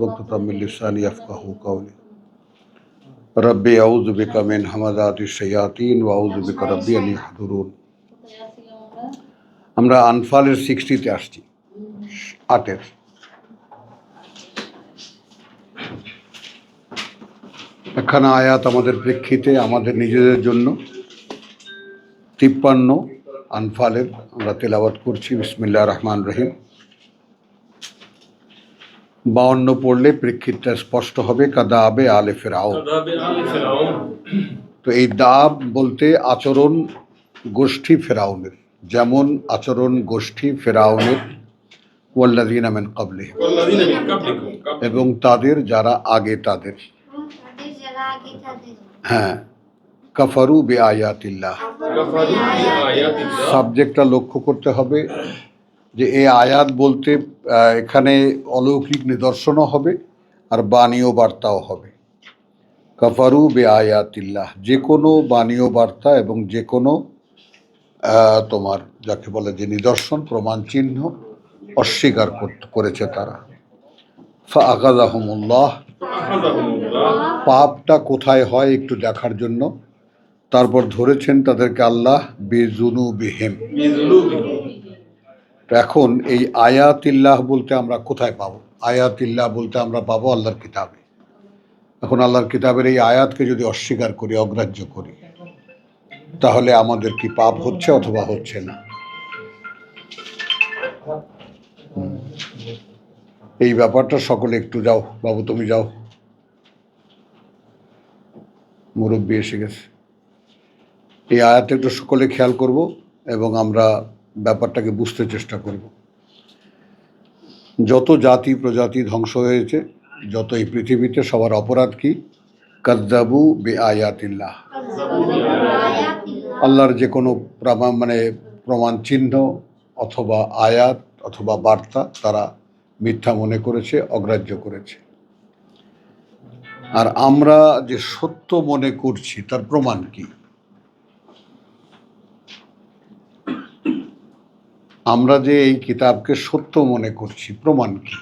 वक़्तुम मिन लिसानी यफ़क़हू क़ौली रब्बी अऊज़ु बिका मिन हमाज़ातिश शयातीन व अऊज़ु बिका रब्बी अन याहदुरून। আমরা আনফালের 60-তে আসছি, 8-এর। একখানা আয়াত আমাদের প্রেক্ষিতে আমাদের নিজেদের জন্য 53 আনফালের আমরা তেলাওয়াত করছি। বিসমিল্লাহির রহমানির রহিম। 52 পড়লে প্রেক্ষিতটা স্পষ্ট হবে। কাদাবে আলে ফিরআউন। তো এই দাব বলতে আচরণ গোষ্ঠী ফেরাউনের, যেমন আচরণ গোষ্ঠী ফেরাউনের ওয়াল্লাযীনা মিন ক্বাবলিহিম, এবং তাদের যারা আগে তাদের। হ্যাঁ, কাফারু বিআয়াতিল্লাহ। সাবজেক্টটা লক্ষ্য করতে হবে যে এই আয়াত বলতে এখানে অলৌকিক নিদর্শনও হবে আর বাণীয় বার্তাও হবে। কাফারু বিআয়াতিল্লাহ, যে কোনো বাণীয় বার্তা এবং যে কোনো তোমার যাকে বলে যে নিদর্শন প্রমাণ চিহ্ন অস্বীকার করেছে তারা। ফাআখাযাহুমুল্লাহ, পাপটা কোথায় হয় একটু দেখার জন্য তারপর ধরেছেন তাদেরকে আল্লাহ বিযুনুবিহিম। এখন এই আয়াতিল্লাহ বলতে আমরা কোথায় পাবো? আয়াতিল্লাহ বলতে আমরা পাবো আল্লাহর কিতাবে। এখন আল্লাহর কিতাবের এই আয়াতকে যদি অস্বীকার করি, অগ্রাহ্য করি, তাহলে আমাদের কি পাপ হচ্ছে অথবা হচ্ছে না? এই ব্যাপারটা সকলে একটু যাও, বাবু তুমি যাও, মুরব্বী এসে গেছে। এই আয়াতটা একটু সকলে খেয়াল করব এবং আমরা ব্যাপারটাকে বুঝতে চেষ্টা করব। যত জাতি প্রজাতি ধ্বংস হয়েছে, যত এই পৃথিবীতে, সবার অপরাধ কি? কাযযাবু বিআয়াতিল্লাহ। আল্লাহর যে কোনো প্রমাণ চিহ্ন অথবা আয়াত অথবা বার্তা তারা মিথ্যা মনে করেছে, অগ্রাহ্য করেছে। আর আমরা যে সত্য মনে করছি তার প্রমাণ কি? আমরা যে এই কিতাবকে সত্য মনে করছি, প্রমাণ কি?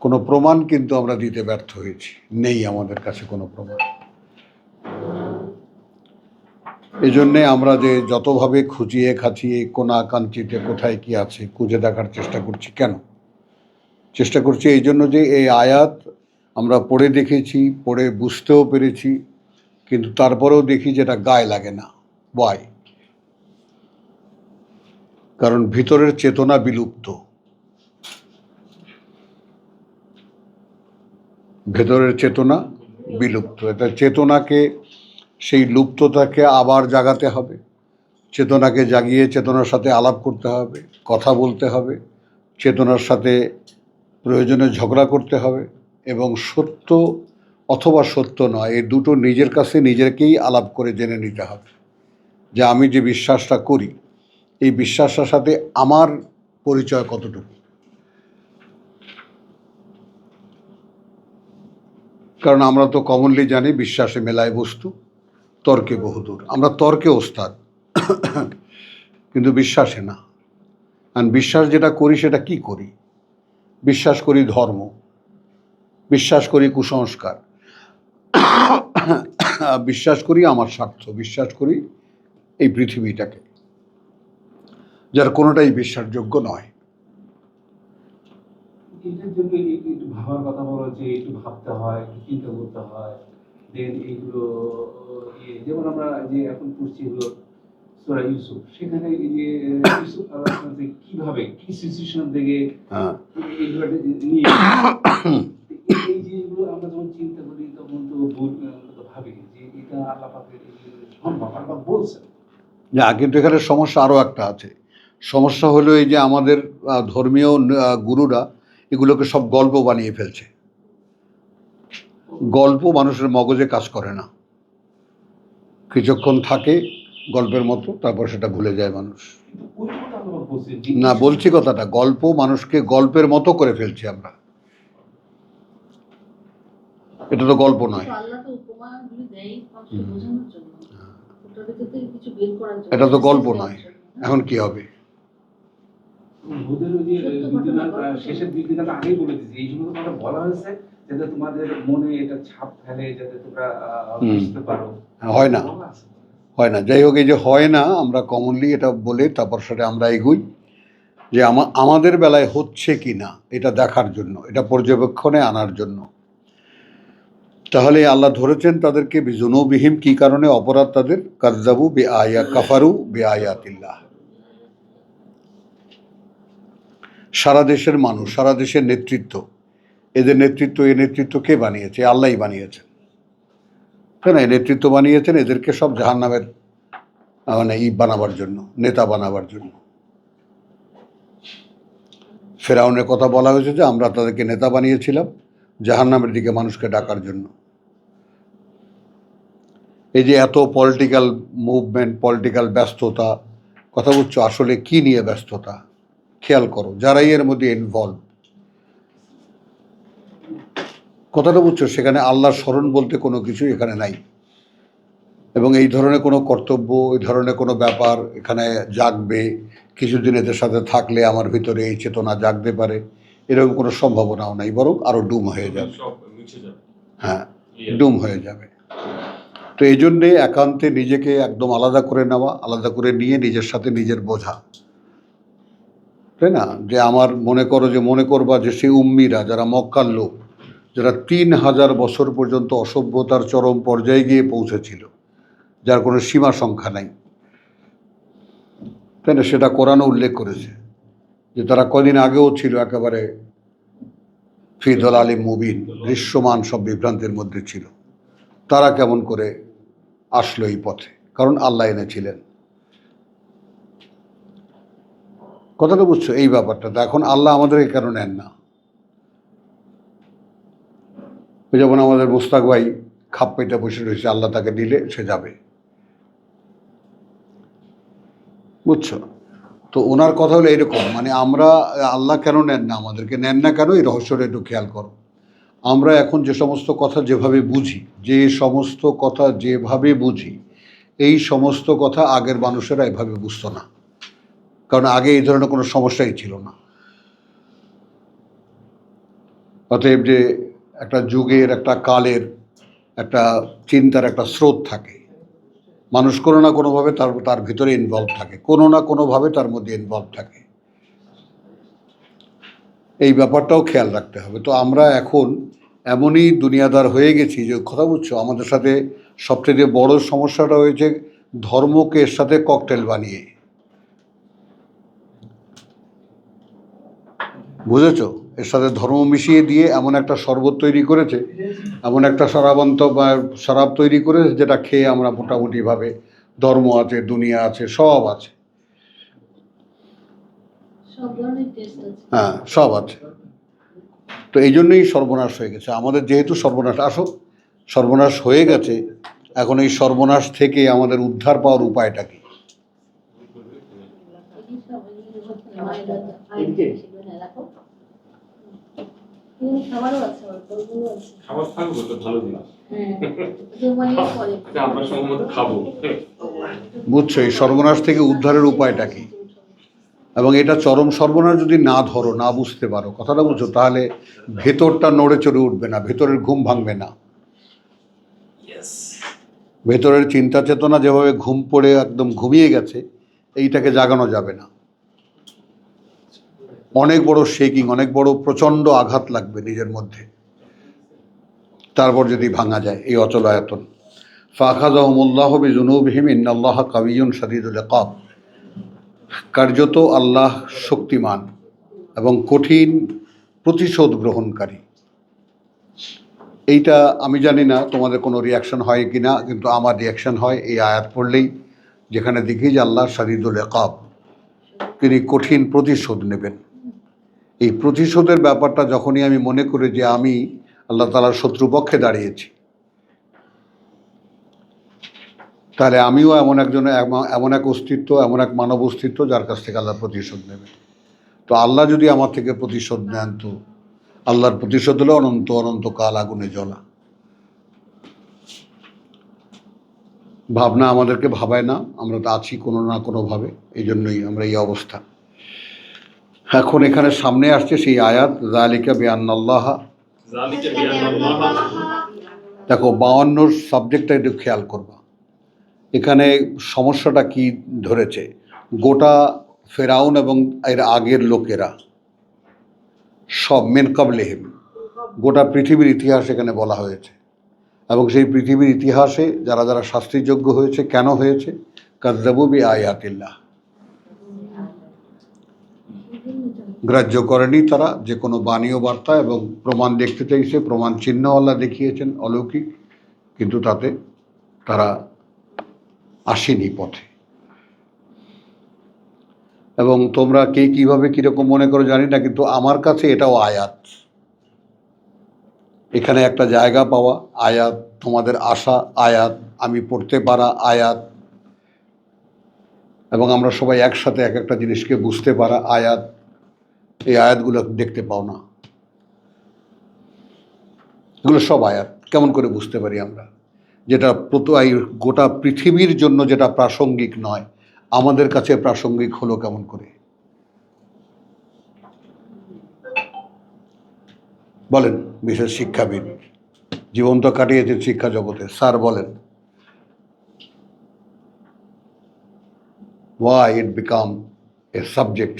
কোনো প্রমাণ কিন্তু আমরা দিতে ব্যর্থ হয়েছি, নেই আমাদের কাছে কোনো প্রমাণ। এই জন্যে আমরা যে যতভাবে খুঁজিয়ে খাচিয়ে কোনা কাঞ্চিতে কোথায় কি আছে খুঁজে দেখার চেষ্টা করছি। কেন চেষ্টা করছি? এই জন্য যে এই আয়াত আমরা পড়ে দেখেছি, পড়ে বুঝতেও পেরেছি, কিন্তু তারপরেও দেখি যেটা গায়ে লাগে না। ওয়াই? কারণ ভিতরের চেতনা বিলুপ্ত। ভেতরের চেতনা বিলুপ্ত। এটা চেতনাকে, সেই লুপ্ততাকে আবার জাগাতে হবে। চেতনাকে জাগিয়ে চেতনার সাথে আলাপ করতে হবে, কথা বলতে হবে, চেতনার সাথে প্রয়োজনে ঝগড়া করতে হবে, এবং সত্য অথবা সত্য নয় এই দুটো নিজের কাছে নিজেকেই আলাপ করে জেনে নিতে হবে যে আমি যে বিশ্বাসটা করি এই বিশ্বাসটার সাথে আমার পরিচয় কতটুকু। কারণ আমরা তো কমনলি জানি বিশ্বাসে মেলায় বস্তু, তর্কে বহুদূর। আমরা তর্কে ওস্তাদ, কিন্তু বিশ্বাসে না। আর বিশ্বাস যেটা করি সেটা কি করি? বিশ্বাস করি ধর্ম, বিশ্বাস করি কুসংস্কার, বিশ্বাস করি আমার স্বার্থ, বিশ্বাস করি এই পৃথিবীটাকে, যার কোনোটাই বিশ্বাসযোগ্য নয়। এটার জন্য একটু ভাবার কথা বলা, যে একটু ভাবতে হয়, চিন্তা করতে হয়। দেন এইগুলো যেমন আমরা যে এখন পড়ছি হলো সূরা ইউসুফ, সেখানে এই যে ইউসুফ আলাইহিস কিভাবে কি সিচুয়েশন থেকে এইগুলো নিয়ে এই যেগুলো আমরা যখন চিন্তা করি তখন তো ভাবি যে এটা আল্লাহ পাকের সম্ভব, আল্লাহ বলছেন। না, কিন্তু এখানে সমস্যা আরও একটা আছে। সমস্যা হলো এই যে আমাদের ধর্মীয় গুরুরা এগুলোকে সব গল্প বানিয়ে ফেলছে। গল্প মানুষের মগজে কাজ করে না, কিছুক্ষণ থাকে গল্পের মতো, তারপর সেটা ভুলে যায় মানুষ। না, বলছি কথাটা, গল্প মানুষকে গল্পের মতো করে ফেলছি আমরা। এটা তো গল্প নয়, এটা তো গল্প নয়। এখন কি হবে? ওদের ওই যে বিধিমালা শেষের বিধিমালা আগেই বলে দিয়েছে, এই জন্য তোমাদের বলা হয়েছে যাতে তোমাদের মনে এটা ছাপ ফেলে, যাতে তোমরা বুঝতে পারো। হয় না, বলা আছে। হয় না। যাই হোক, এই যে হয় না, আমরা কমনলি এটা বলে তারপর সেটা আমরা এগোই যে আমাদের বেলায় হচ্ছে কি না এটা দেখার জন্য, এটা পর্যবেক্ষণে আনার জন্য। তাহলে আল্লাহ ধরেছেন তাদেরকে বিজুনুবিহিম, কি কারণে অপরাধ তাদের, কাযযাবু কাফারু বিআয়াতিল্লাহ। সারা দেশের মানুষ, সারা দেশের নেতৃত্ব, এদের নেতৃত্ব, এই নেতৃত্ব কে বানিয়েছে? আল্লাহই বানিয়েছেন, তাই না? এই নেতৃত্ব বানিয়েছেন এদেরকে সব জাহান্নামের মানে বানাবার জন্য, নেতা বানাবার জন্য। ফেরাউনের কথা বলা হয়েছে যে আমরা তাদেরকে নেতা বানিয়েছিলাম জাহান্নামের দিকে মানুষকে ডাকার জন্য। এই যে এত পলিটিক্যাল মুভমেন্ট, পলিটিক্যাল ব্যস্ততা, কথা বুঝছো, আসলে কি নিয়ে ব্যস্ততা খেয়াল করো, যারাই এর মধ্যে ইনভলভ, কথাটা বুঝছো, সেখানে আল্লাহর স্মরণ বলতে কোনো কিছু এখানে নাই। এবং এই ধরনের কোনো কর্তব্য, এই ধরনের কোনো ব্যাপার এখানে জাগবে, কিছুদিন এদের সাথে থাকলে আমার ভিতরে এই চেতনা জাগতে পারে, এরকম কোনো সম্ভাবনাও নাই, বরং আরও ডুম হয়ে যাবে। হ্যাঁ, ডুম হয়ে যাবে। তো এই জন্যে একান্তে নিজেকে একদম আলাদা করে নেওয়া, আলাদা করে নিয়ে নিজের সাথে নিজের বোঝা, তাই না? যে আমার মনে করবা যে সেই উম্মিরা, যারা মক্কার লোক, যারা 3000 বছর পর্যন্ত অসভ্যতার চরম পর্যায়ে গিয়ে পৌঁছেছিল, যার কোনো সীমা সংখ্যা নাই, তাই না? সেটা কোরআনে উল্লেখ করেছে যে তারা কদিন আগেও ছিল একেবারে ফি দালালিম মুবিন, দৃশ্যমান সব বিভ্রান্তির মধ্যে ছিল। তারা কেমন করে আসলো এই পথে? কারণ আল্লাহ এনেছিলেন। কথাটা বুঝছো এই ব্যাপারটা? তো এখন আল্লাহ আমাদেরকে কেন নেন না? যেমন আমাদের মুস্তাক ভাই খাপ পেতে বসে রয়েছে, আল্লাহ তাকে দিলে সে যাবে, বুঝছো? তো ওনার কথা হলো এরকম, মানে আমরা, আল্লাহ কেন নেন না আমাদেরকে, নেন না কেন, এই রহস্যটা একটু খেয়াল করো। আমরা এখন যে সমস্ত কথা যেভাবে বুঝি, এই সমস্ত কথা আগের মানুষেরা এভাবে বুঝতো না, কারণ আগে এই ধরনের কোনো সমস্যাই ছিল না। অতএব যে একটা যুগের, একটা কালের, একটা চিন্তার একটা স্রোত থাকে, মানুষ কোনো না কোনোভাবে তার ভিতরে ইনভলভ থাকে, কোনো না কোনোভাবে তার মধ্যে ইনভলভ থাকে। এই ব্যাপারটাও খেয়াল রাখতে হবে। তো আমরা এখন এমনই দুনিয়াদার হয়ে গেছি যে, কথা বুঝছো, আমাদের সাথে সবচেয়ে বড় সমস্যাটা হয়েছে ধর্মকে এর সাথে ককটেল বানিয়ে, বুঝেছো? এর সাথে ধর্ম মিশিয়ে দিয়ে এমন একটা শরবত তৈরি করেছে, এমন একটা শরাব তৈরি করেছে, যেটা খেয়ে আমরা মোটামুটিভাবে ধর্ম আছে, দুনিয়া আছে, সব আছে। হ্যাঁ, সব আছে। তো এই জন্যই সর্বনাশ হয়ে গেছে আমাদের, যেহেতু সর্বনাশ হয়ে গেছে, এখন এই সর্বনাশ থেকে আমাদের উদ্ধার পাওয়ার উপায়টা কি? বুঝছো, এই সর্বনাশ থেকে উদ্ধারের উপায়টা কি? এবং এটা চরম সর্বনাশ যদি না ধরো, না বুঝতে পারো, কথাটা বুঝছো, তাহলে ভেতরটা নড়ে চড়ে উঠবে না, ভেতরের ঘুম ভাঙবে না। ভেতরের চিন্তা চেতনা যেভাবে ঘুম পড়ে একদম ঘুমিয়ে গেছে, এইটাকে জাগানো যাবে না। অনেক বড় শেকিং, অনেক বড় প্রচণ্ড আঘাত লাগবে নিজের মধ্যে, তারপর যদি ভাঙা যায় এই অচল আয়তন। ফাখাযাহুমুল্লাহু বিযুনুবিহিম ইন্নাল্লাহা কাবিয়্যুন শাদীদুল ইকাব। কার্যত আল্লাহ শক্তিমান এবং কঠিন প্রতিশোধ গ্রহণকারী। এইটা আমি জানি না তোমাদের কোনো রিয়াকশন হয় কি না, কিন্তু আমার রিয়াকশন হয় এই আয়াত পড়লেই, যেখানে দেখি যে আল্লাহ শাদীদুল ইকাব, তিনি কঠিন প্রতিশোধ নেবেন। এই প্রতিশোধের ব্যাপারটা যখনই আমি মনে করি যে আমি আল্লাহ তাআলার শত্রুপক্ষে দাঁড়িয়েছি, তাহলে আমিও এমন এক অস্তিত্ব, এমন এক মানব অস্তিত্ব যার কাছ থেকে আল্লাহ প্রতিশোধ নেবে। তো আল্লাহ যদি আমার থেকে প্রতিশোধ নেন, তো আল্লাহর প্রতিশোধ হলো অনন্ত অনন্ত কাল আগুনে জ্বলা। ভাবনা আমাদেরকে ভাবায় না, আমরা তো আছি কোনো না কোনোভাবে, এই জন্যই আমরা এই অবস্থা। এখন এখানে সামনে আসছে সেই আয়াত যালিকা বিআন্নাল্লাহ। যালিকা বিআন্নাল্লাহ। দেখো 52 সাবজেক্টটা একটু খেয়াল করবা। এখানে সমস্যাটা কি ধরেছে, গোটা ফেরাউন এবং এর আগের লোকেরা সব মিন ক্বাবলিহিম, গোটা পৃথিবীর ইতিহাস এখানে বলা হয়েছে। এবং সেই পৃথিবীর ইতিহাসে যারা যারা শাস্তিযোগ্য হয়েছে, কেন হয়েছে, কাযযাবু বিআয়াতিল্লাহ, গ্রাহ্য করেনি তারা যে কোনো বাণী ও বার্তা, এবং প্রমাণ দেখতে চাইছে, প্রমাণ চিহ্ন আল্লাহ দেখিয়েছেন অলৌকিক, কিন্তু তাতে তারা আসেনি পথে। এবং তোমরা কে কীভাবে কীরকম মনে করো জানি না, কিন্তু আমার কাছে এটাও আয়াত। এখানে একটা জায়গা পাওয়া আয়াত, তোমাদের আশা আয়াত, আমি পড়তে পারা আয়াত, এবং আমরা সবাই একসাথে এক একটা জিনিসকে বুঝতে পারা আয়াত। এই আয়াতগুলো দেখতে পাও না, এগুলো সব আয়াত। কেমন করে বুঝতে পারি আমরা যেটা এই গোটা পৃথিবীর জন্য যেটা প্রাসঙ্গিক নয়, আমাদের কাছে প্রাসঙ্গিক হলো কেমন করে? বলেন, বিশেষ শিক্ষাবিদ, জীবন তো কাটিয়েছেন শিক্ষা জগতে, স্যার বলেন, why it become a subject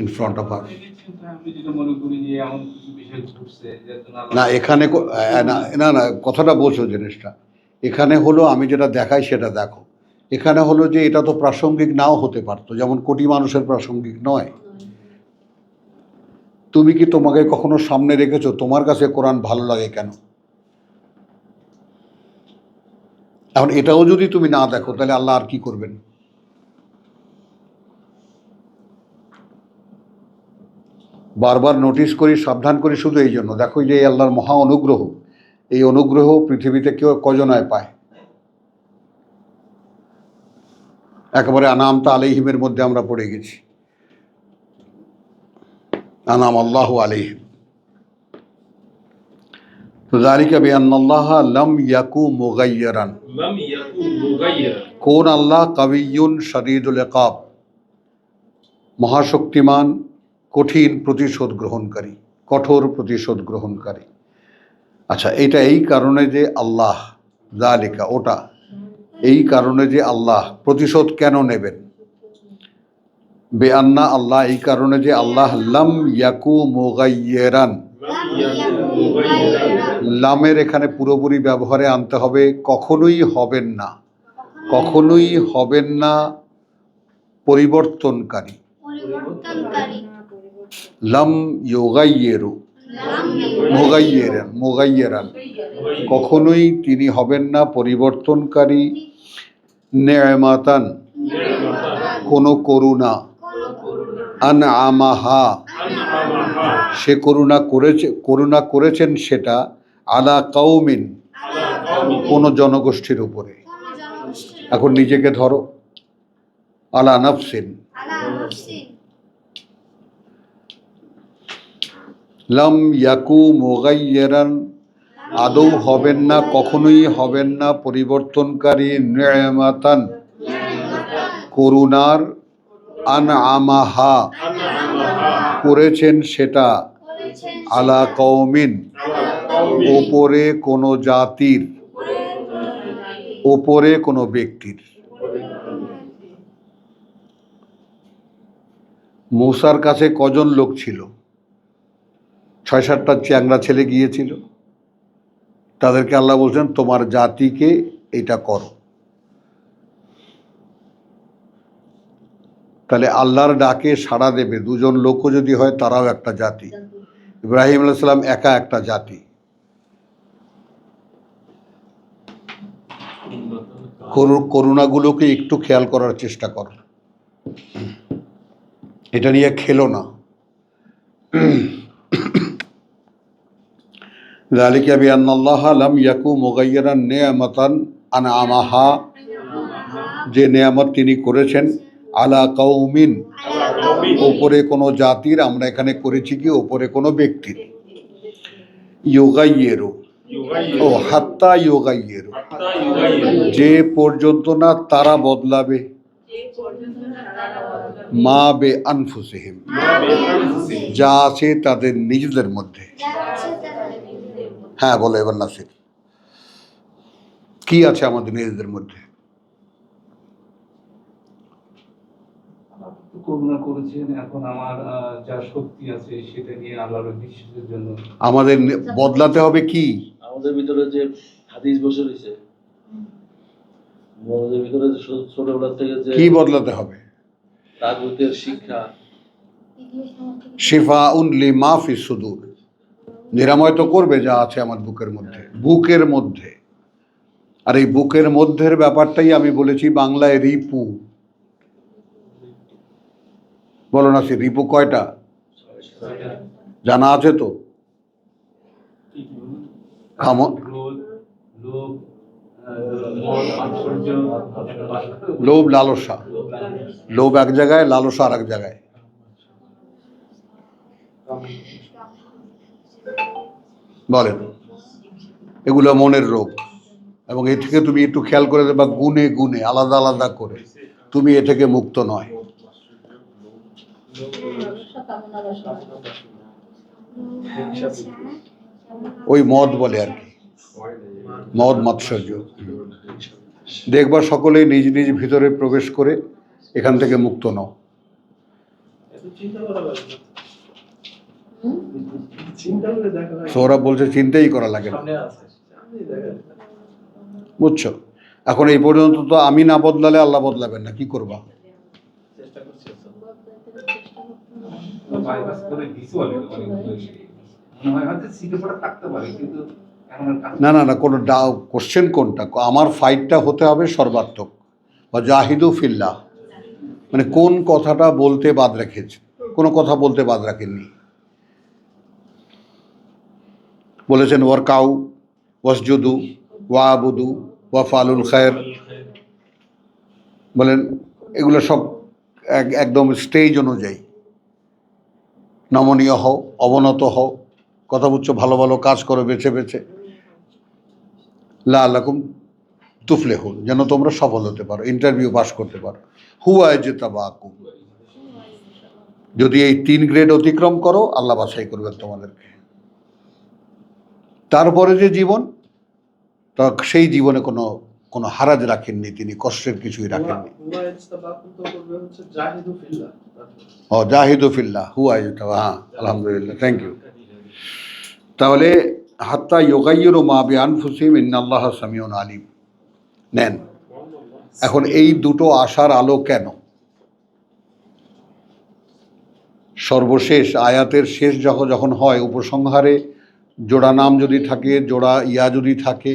in front of us? আমি যেটা মনে করি যে এমন কিছু বিষয় ঘটছে যার জন্য আল্লাহ- না এখানে না না কথাটা বলছো জিনিসটা, এখানে হলো আমি যেটা দেখাই সেটা দেখো। এখানে হলো যে এটা তো প্রাসঙ্গিক নাও হতে পারতো, যেমন কোটি মানুষের প্রাসঙ্গিক নয়। তুমি কি তোমাকে কখনো সামনে রেখেছো তোমার কাছে কোরআন ভালো লাগে কেন? এখন এটাও যদি তুমি না দেখো তাহলে আল্লাহ আর কি করবেন? বারবার নোটিশ করি, সাবধান করি শুধু এই জন্য, দেখো যে এই আল্লাহর মহা অনুগ্রহ, এই অনুগ্রহ পৃথিবীতে কেউ কজনায় পায়? একেবারে আনামতা আলাইহিমের মধ্যে আমরা পড়ে গেছি, আনাম আল্লাহু আলাইহিম। তো যালিকা বিআন্নাল্লাহা লাম ইয়াকু মুগায়্যিরান, লাম ইয়াকুন মুগায়্যিরান। কোন আল্লাহ কাবিয়্যুন শাদীদুল ইকাব, মহাশক্তিমান, কঠিন প্রতিশোধ গ্রহণকারী, কঠোর প্রতিশোধ গ্রহণকারী। আচ্ছা, এটা এই কারণে যে আল্লাহ, যালিকা ওটা, এই কারণে যে আল্লাহ প্রতিশোধ কেন নেবেন? বেআন্না আল্লাহ, এই কারণে যে আল্লাহ লাম ইয়াকু মুগায়্যিরান, লাম ইয়াকুন মুগায়্যিরান। লামের এখানে পুরোপুরি ব্যবহারে আনতে হবে, কখনোই হবেন না, কখনোই হবেন না পরিবর্তনকারী। লাম ইউগাইয়িরু, মুগায়্যিরান, কখনোই তিনি হবেন না পরিবর্তনকারী। নেমাতান, কোনো করুণা, আনআমাহা, আনআমাহা। সে করুণা করেছেন সেটা, আলা কাউমিন, আলা কাওমিন। কোনো জনগোষ্ঠীর উপরে। এখন নিজেকে ধরো, আলা নাফসিন, লাম ইয়াকু মুগায়্যিরান, আদৌ হবেন না, কখনোই হবেন না পরিবর্তনকারী। নেমাতান, করুণার, আনআমাহা, আনআমাহা। করেছেন সেটা, আলা কওমিন, আলা কাওমিন। ওপরে কোনো জাতির, ওপরে কোনো ব্যক্তির। মূসার কাছে কজন লোক ছিল? 6-7টা চ্যাংড়া ছেলে গিয়েছিল, তাদেরকে আল্লাহ বলছেন তোমার জাতিকে এটা করো। তাহলে আল্লাহর ডাকে সাড়া দেবে দুজন লোকও যদি হয়, তারাও একটা জাতি। ইব্রাহিম আলাইহিস সালাম একা একটা জাতি। করুণাগুলোকে একটু খেয়াল করার চেষ্টা করো, এটা নিয়ে খেলো না। যালিকা বিআন্নাল্লাহা লাম ইয়াকু মুগায়্যিরান নি'মাতান আনআমাহা, যে নেয়ামত তিনি করেছেন, আলা কাউমিন, আলা কাওমিন। ওপরে কোনো জাতির, আমরা এখানে করেছি কি ওপরে কোনো ব্যক্তির। ইউগাইয়েরু, ইউগায়্যিরু। ও হাত্তা ইউগাইয়েরু, হাত্তা ইউগায়্যিরু। যে পর্যন্ত না তারা বদলাবে, মা বে আনফুসিহিম, মা বিআনফুসিহিম, যা আছে তাদের নিজেদের মধ্যে। হ্যাঁ বলো এবার নাসির, কি আছে আমাদের নিজেদের মধ্যে? করুণা করেছেন, এখন আমার যা শক্তি আছে সেটা নিয়ে আল্লাহর বিশ্বাসের জন্য আমাদের বদলাতে হবে কি? আমাদের ভিতরে যে হাদিস বসে রয়েছে, আমাদের ভিতরে যে ছোটবেলা থেকে যে কি বদলাতে হবে? তাগুতের শিক্ষা, শিফাউন লিমা ফি সুদূর, নিরাময় তো করবে যা আছে আমার বুকের মধ্যে, বুকের মধ্যে। আর এই বুকের মধ্যের ব্যাপারটাই আমি বলেছি বাংলায় রিপু। বলো না সে রিপু কয়টা জানা আছে তো? ক্রোধ, লোভ, মদ, মাৎসর্য, লোভ লালসা, লোভ এক জায়গায়, লালসা আর এক জায়গায়। বলেন, এগুলো মনের রোগ, এবং এ থেকে তুমি একটু খেয়াল করে দেবা, গুণে গুণে আলাদা আলাদা করে তুমি এ থেকে মুক্ত নয়। ওই মদ বলে আর কি, মদ মাৎসর্য। দেখবা সকলেই নিজ নিজ ভিতরে প্রবেশ করে এখান থেকে মুক্ত নও। সৌরভ বলছে চিন্তাই করা লাগে না, বুঝছো? এখন এই পর্যন্ত তো আমি না বদলালে আল্লাহ বদলাবেন না, কি করবা? বাইপাস করে দিছি অনেকগুলো। মনে হয় হয়তো সিটে পড়ে থাকতে পারে, কিন্তু এখন আর কাজ না না না, কোনো কোশ্চেন কোনটা? আমার ফাইটটা হতে হবে সর্বাত্মক, বা জাহিদু ফিল্লাহ, মানে কোন কথাটা বলতে বাদ রেখেছে? কোনো কথা বলতে বাদ রাখেননি। বলেছেন ওয়ারকাউ ওয়াসজুদু ওয়াবুদু ওয়াফালুল খায়ের, বলেন এগুলো সব একদম স্টেজ অনুযায়ী। নমনীয় হও, অবনত হও, কথা বুঝছো, ভালো ভালো কাজ করো বেছে বেছে, লাআল্লাকুম তুফলিহুন, যেন তোমরা সফল হতে পারো, ইন্টারভিউ পাস করতে পারো। হুয়া ইজতাবাকুম, যদি এই 3 গ্রেড অতিক্রম করো আল্লাহ বাছাই করবেন তোমাদেরকে। তারপরে যে জীবন, তা সেই জীবনে কোনো কোনো হারাজ রাখেননি তিনি, কষ্টের কিছুই রাখেননি। ও জাহিদু ফিল্লাহ হুয়া ইজতাবা, হ্যাঁ আলহামদুলিল্লাহ, থ্যাংক ইউ। তাহলে হাত্তা ইউগাইয়িরু মা বিআনফুসিহিম ইন্নাল্লাহা সামিউন আলিম। নেন, এখন এই দুটো আশার আলো কেন? সর্বশেষ আয়াতের শেষ যখন হয় উপসংহারে জোড়া নাম যদি থাকে, জোড়া ইয়া যদি থাকে,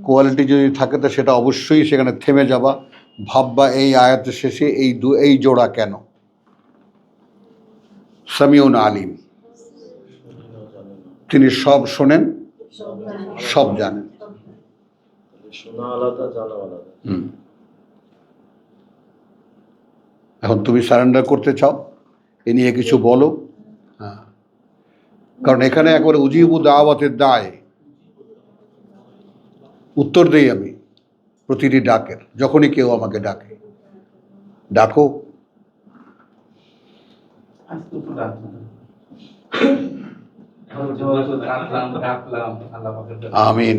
কোয়ালিটি যদি থাকে, তো সেটা অবশ্যই সেখানে থেমে যাবা, ভাববা এই আয়াতের শেষে এই জোড়া কেন? সামিউন আলিম, তিনি সব শোনেন, সব জানেন। শোনা আলাদা, জানা আলাদা। এখন তুমি সারেন্ডার করতে চাও, এ নিয়ে কিছু বলো। হ্যাঁ, কারণ এখানে একবারে উজিবু দাওয়াতের দায়, উত্তর দেই আমি প্রতিটি ডাকের, যখনই কেউ আমাকে ডাকে, ডাকো। আজ তো ডাকলাম, ডাকলাম আল্লাহ পাকের কাছে। আমিন।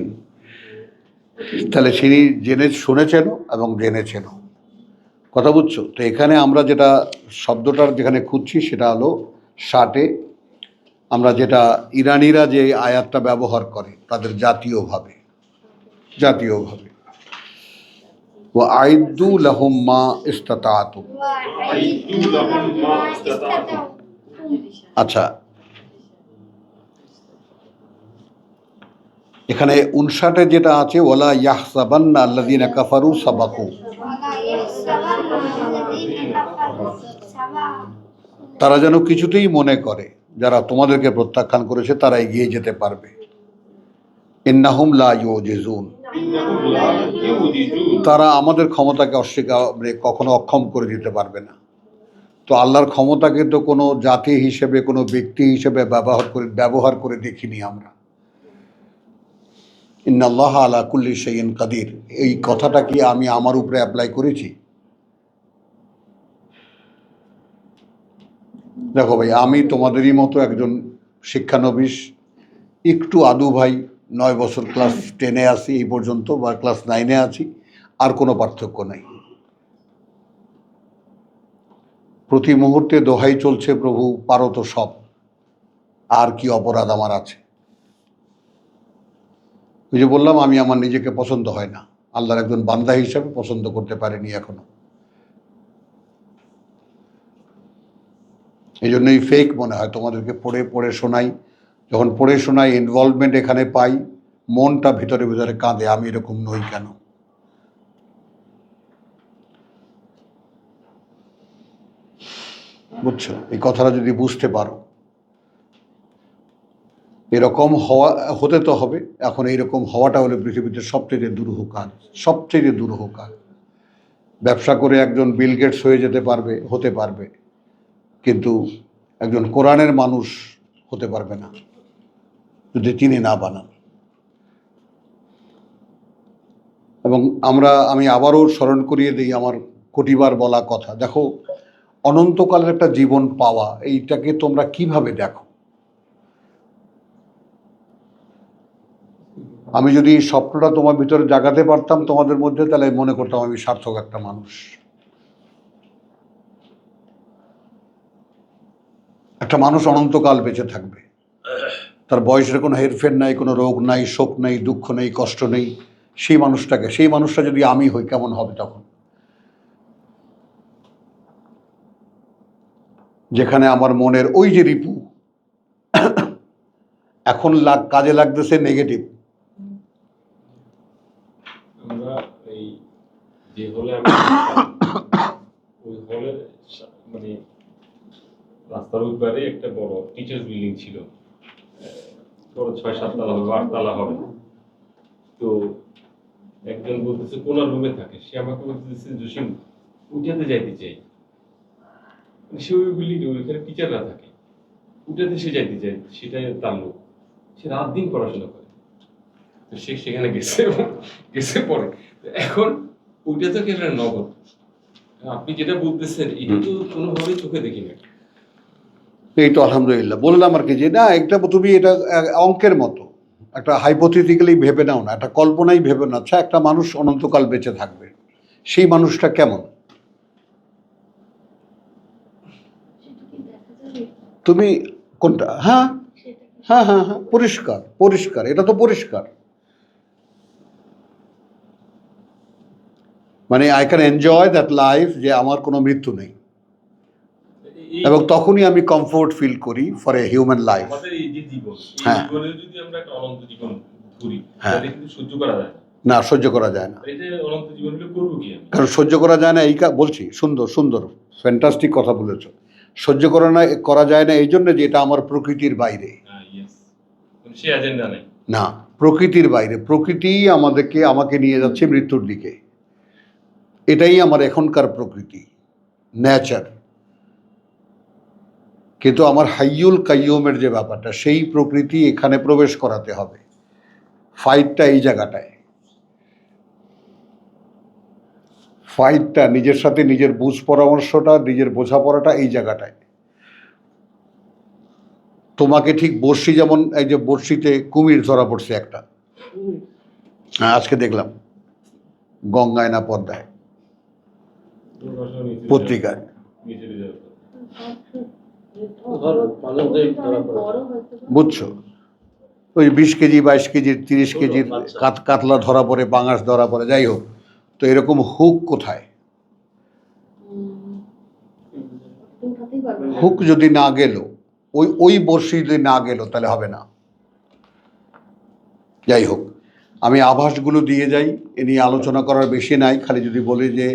তাহলে তিনি শুনেছেন এবং জেনেছেন, কথা বুঝছো? তো এখানে আমরা যেটা শব্দটার যেখানে খুঁজছি সেটা হলো 60-এ আমরা যেটা ইরানিরা যে আয়াতটা ব্যবহার করে তাদের জাতীয়ভাবে ওয়া আইদ্দু লাহুম মা ইসতাতাতু। আইদু লাহুম মা ইসতাতাতু। আচ্ছা, এখানে 59-এ যেটা আছে ওয়ালা ইয়াহসাবান্না আল্লাযীনা কাফারু সাবাকু, তারা যেন কিছুতেই মনে করে যারা তোমাদেরকে প্রত্যাখ্যান করেছে তারা এগিয়ে যেতে পারবে। ইন্নাহুম লা ইউজিজুন, ইন্নাহুম লা ইউজিজুন, তারা আমাদের ক্ষমতাকে কখনো অক্ষম করে দিতে পারবে না। তো আল্লাহর ক্ষমতাকে তো কোনো জাতি হিসেবে, কোনো ব্যক্তি হিসেবে ব্যবহার করে দেখিনি আমরা। ইন্নাল্লাহ আলা কুল্লি শাইইন কাদির, এই কথাটা কি আমি আমার উপরে অ্যাপ্লাই করেছি? দেখো ভাই, আমি তোমাদেরই মতো একজন শিক্ষানবিশ, একটু আদু ভাই, 9 বছর ক্লাস 10-এ আছি এই পর্যন্ত, বা ক্লাস 9-এ আছি, আর কোনো পার্থক্য নাই। প্রতি মুহূর্তে দোহাই চলছে, প্রভু পারো তো সব, আর কি অপরাধ আমার আছে। ওই যে বললাম, আমি আমার নিজেকে পছন্দ হয় না, আল্লাহর একজন বান্দা হিসাবে পছন্দ করতে পারিনি এখনো। এই জন্যই ফেক মনে হয় তোমাদেরকে পড়ে পড়ে শোনাই। যখন পড়ে শোনাই, ইনভলভমেন্ট এখানে পাই, মনটা ভিতরে ভিতরে কাঁদে, আমি এরকম নই কেন। বুঝছো? এই কথাটা যদি বুঝতে পারো, এরকম হতে তো হবে। এখন এইরকম হওয়াটা হলো পৃথিবীতে সবচেয়ে দুরূহ কাজ, সবচেয়ে দুরূহ কাজ। ব্যবসা করে একজন বিল গেটস হতে পারবে, কিন্তু একজন কোরআনের মানুষ হতে পারবে না যদি তিনি না বানান। এবং আমি আবারও স্মরণ করিয়ে দিই আমার কোটিবার বলা কথা। দেখো, অনন্তকালের একটা জীবন পাওয়া, এইটাকে তোমরা কিভাবে দেখো? আমি যদি এই স্বপ্নটা তোমার ভিতরে জাগাতে পারতাম তোমাদের মধ্যে, তাহলে মনে করতাম আমি সার্থক একটা মানুষ। একটা মানুষ অনন্তকাল বেঁচে থাকবে, তার বয়সের কোনো হেরফের নাই, কোনো রোগ নাই, শোক নেই, দুঃখ নেই, কষ্ট নেই। সেই মানুষটা যদি আমি হই, কেমন হবে তখন? যেখানে আমার মনের ওই যে রিপু এখন কাজে লাগতেছে নেগেটিভ। আমরা এই যে হলে আমি ওই হলের মানে রাস্তার ওই পারে একটা বড় টিচার্স বিল্ডিং ছিল, বড় 6-7 তলা হবে, 8 তলা হবে। তো একজন বলতেছে কোন রুমে থাকে, সে আমাকে বলতেছে জসিম উঠাতে যাইতে চাই। সে ওই বিল্ডিং ওইখানে টিচাররা থাকে, উঠাতে সে যাইতে চাই, সেটাই তার লোক। সে রাত দিন পড়াশোনা করে, তো সে সেখানে গেছে পরে। এখন ওইটা তো কেন নগদ। আপনি যেটা বলতেছেন এটা তো কোনোভাবেই চোখে দেখি না। এই তো আলহামদুলিল্লাহ বললাম আর কি, যে না, তুমি এটা অঙ্কের মতো একটা হাইপোথেটিক্যালি ভেবে নাও না, একটা কল্পনাই ভেবে না। আচ্ছা, একটা মানুষ অনন্তকাল বেঁচে থাকবে, সেই মানুষটা কেমন? তুমি কোনটা? হ্যাঁ হ্যাঁ হ্যাঁ হ্যাঁ, পরিষ্কার পরিষ্কার, এটা তো পরিষ্কার। মানে I can enjoy that life, যে আমার কোনো মৃত্যু নেই, এবং তখনই আমি কমফোর্ট ফিল করি ফর এ হিউম্যান লাইফ। আমাদের এই যে জীবন, এই হ্যাঁ। জীবনে যদি আমরা একটা অনন্ত জীবন ধরি, হ্যাঁ। তাহলে কিন্তু সহ্য করা যায় না। না, সহ্য করা যায় না, এটা অনন্ত জীবন হলে করবো কি আমি? কারণ সহ্য করা যায় না। বলছি, সুন্দর সুন্দর ফ্যান্টাস্টিক কথা বলেছ। সহ্য করা যায় না এই জন্য যে এটা আমার প্রকৃতির বাইরে। হ্যাঁ, yes। সে এজেন্ডা নেই। না, প্রকৃতির বাইরে। প্রকৃতি আমাকে নিয়ে যাচ্ছে মৃত্যুর দিকে। এটাই আমার এখনকার প্রকৃতি, নেচার। কিন্তু আমার হাইয়ুল কাইয়ুমের যে ব্যাপারটা, সেই প্রকৃতি এখানে প্রবেশ করাতে হবে। ফাইটটা এই জায়গাটায়, ফাইটটা নিজের সাথে নিজের পরামর্শটা, নিজের বোঝাপড়াটা এই জায়গাটায়। তোমাকে ঠিক বড়শি, যেমন এই যে বড়শিতে কুমির ধরা পড়ছে একটা, হ্যাঁ আজকে দেখলাম গঙ্গায় না পদ্মায়, পত্রিকায়। বুঝছো? ওই 20 কেজি 22 কেজির 30 কেজির কাতলা ধরা পড়ে, পাঙাশ ধরা পড়ে, যাই হোক। তো এরকম হুক কোথায়? হুক যদি না গেল, ওই বড়শি যদি না গেল, তাহলে হবে না। যাই হোক, আমি আভাসগুলো দিয়ে যাই, এ নিয়ে আলোচনা করার বেশি নাই। খালি যদি বলি যে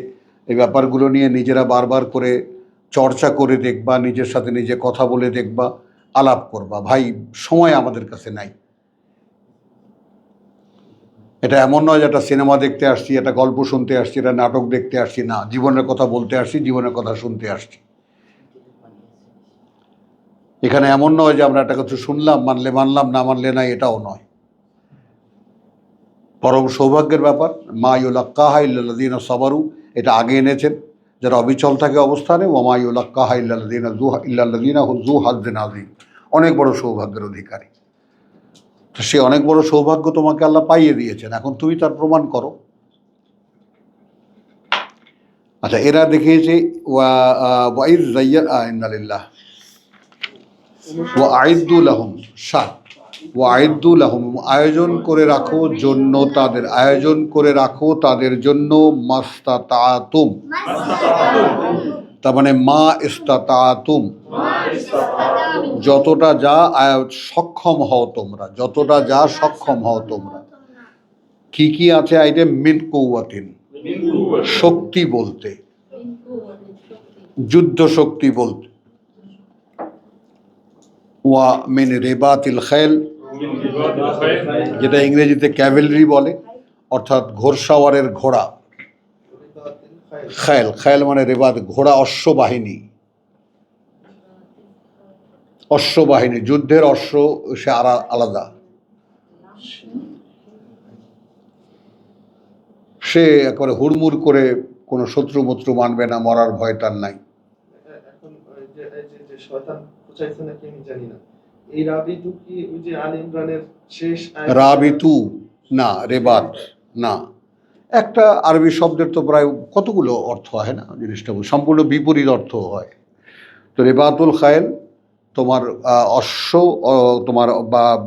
এই ব্যাপারগুলো নিয়ে নিজেরা বারবার করে চর্চা করে দেখবা, নিজের সাথে নিজে কথা বলে দেখবা, আলাপ করবা। ভাই, সময় আমাদের কাছে নাই। এটা এমন নয় যে একটা সিনেমা দেখতে আসছি, একটা গল্প শুনতে আসছি, একটা নাটক দেখতে আসছি। না, জীবনের কথা বলতে আসছি, জীবনের কথা শুনতে আসছি। এখানে এমন নয় যে আমরা একটা কিছু শুনলাম, মানলে মানলাম, না মানলে নাই, এটাও নয়। পরম সৌভাগ্যের ব্যাপার, মা ইউলাক্কাহা ইল্লাল্লাযীনা সাবারু, এটা আগে এনেছেন যারা অবিচল থাকে অবস্থানে, ওমা ইউলাক্কাহা ইল্লাল্লাযীনা হুম যু হাজ্জিন আযীম, অনেক বড় সৌভাগ্যের অধিকারী। তো সে অনেক বড় সৌভাগ্য তোমাকে আল্লাহ পাইয়ে দিয়েছেন, এখন তুমি তার প্রমাণ করো। আচ্ছা, এরা দেখিয়েছে ওয়াইদ জাইয়া ইন্নালিল্লাহ ওয়া আইদ্দু লাহুম সাত ওয়া আইদ্দু লাহুম, আয়োজন করে রাখো জন্য তাদের, আয়োজন করে রাখো তাদের জন্য মাস্তাতাতুম, তার মানে মা ইস্তাতাতুম, যতটা যা সক্ষম হও তোমরা, যতটা যা সক্ষম হও তোমরা। কি কি আছে আইটেম? মিন কুওয়াতিন, শক্তি বলতে, যুদ্ধ শক্তি বলতে, ওয়া মিন রিবাতিল খাইল, যেটা ইংরেজিতে ক্যাভেলরি বলে, অর্থাৎ ঘোড়সাওয়ারের ঘোড়া। খায়ল, খায়ল মানে রেবাত, ঘোড়া, অশ্ববাহিনী, অশ্ববাহিনী, যুদ্ধের অশ্ব সে আলাদা। সে একেবারে হুড়মুড় করে কোনো শত্রু মত্রু মানবে না, মরার ভয় তার নাই। এখন ওই যে শয়তান পৌঁছাইছে নাকি আমি জানি না, এই রাবিতু কি ওই যে আল ইমরানের শেষ আয়াত? রাবিতু না, রেবাত না, একটা আরবি শব্দের তো প্রায় কতগুলো অর্থ হয় না, জিনিসটা সম্পূর্ণ বিপরীত অর্থ হয়। তো রেবাতুল খায়েল তোমার অশ্ব, তোমার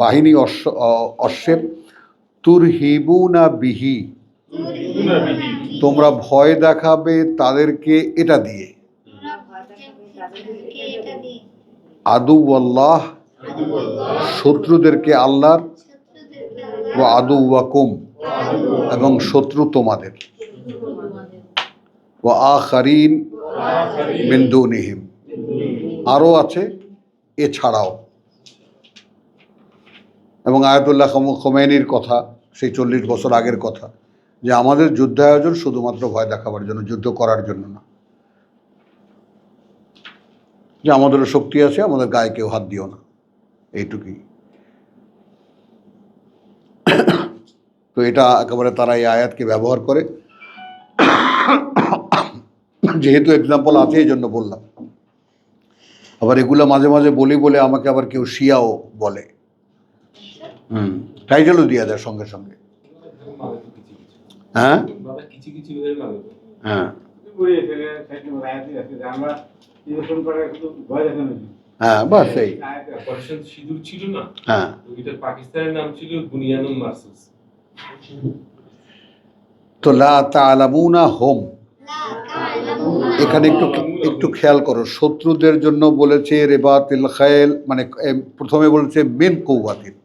বাহিনী, অশ্বের, তুরহিবুনা বিহি, তোমরা ভয় দেখাবে তাদেরকে এটা দিয়ে, আদু আল্লাহ, শত্রুদেরকে আল্লাহর, ও আদু ওয়াকুম, এবং শত্রু তোমাদের, ও আখারিন মিন দুনিহিম, আরও আছে এছাড়াও। এবং আয়াতুল্লাহ খোমেনির কথা, সেই 40 বছর আগের কথা, যে আমাদের যুদ্ধায়োজন শুধুমাত্র ভয় দেখাবার জন্য, যুদ্ধ করার জন্য না, যে আমাদেরও শক্তি আছে, আমাদের গায়ে কেউ হাত দিও না, এইটুকুই। তো এটা একেবারে তারা এই আয়াতকে ব্যবহার করে, যেহেতু এক্সাম্পল আছে এই জন্য বললাম। আবার এগুলো মাঝে মাঝে বলি বলে আমাকে আবার কেউ শিয়াও বলে, টাইটেলও দিয়ে দেয় সঙ্গে সঙ্গে। হ্যাঁ হ্যাঁ হ্যাঁ, বাস এই। অপারেশন সিঁদুর ছিল না, হ্যাঁ, এটা পাকিস্তানের নাম ছিল বুনিয়ানুল মারসুস। তো লা তা'লামুনা হুম, এখানে একটু খেয়াল করো, শত্রুদের জন্য বলেছে রেবাতিল খায়ল, মানে প্রথমে বলেছে মিন কুওয়াতিন,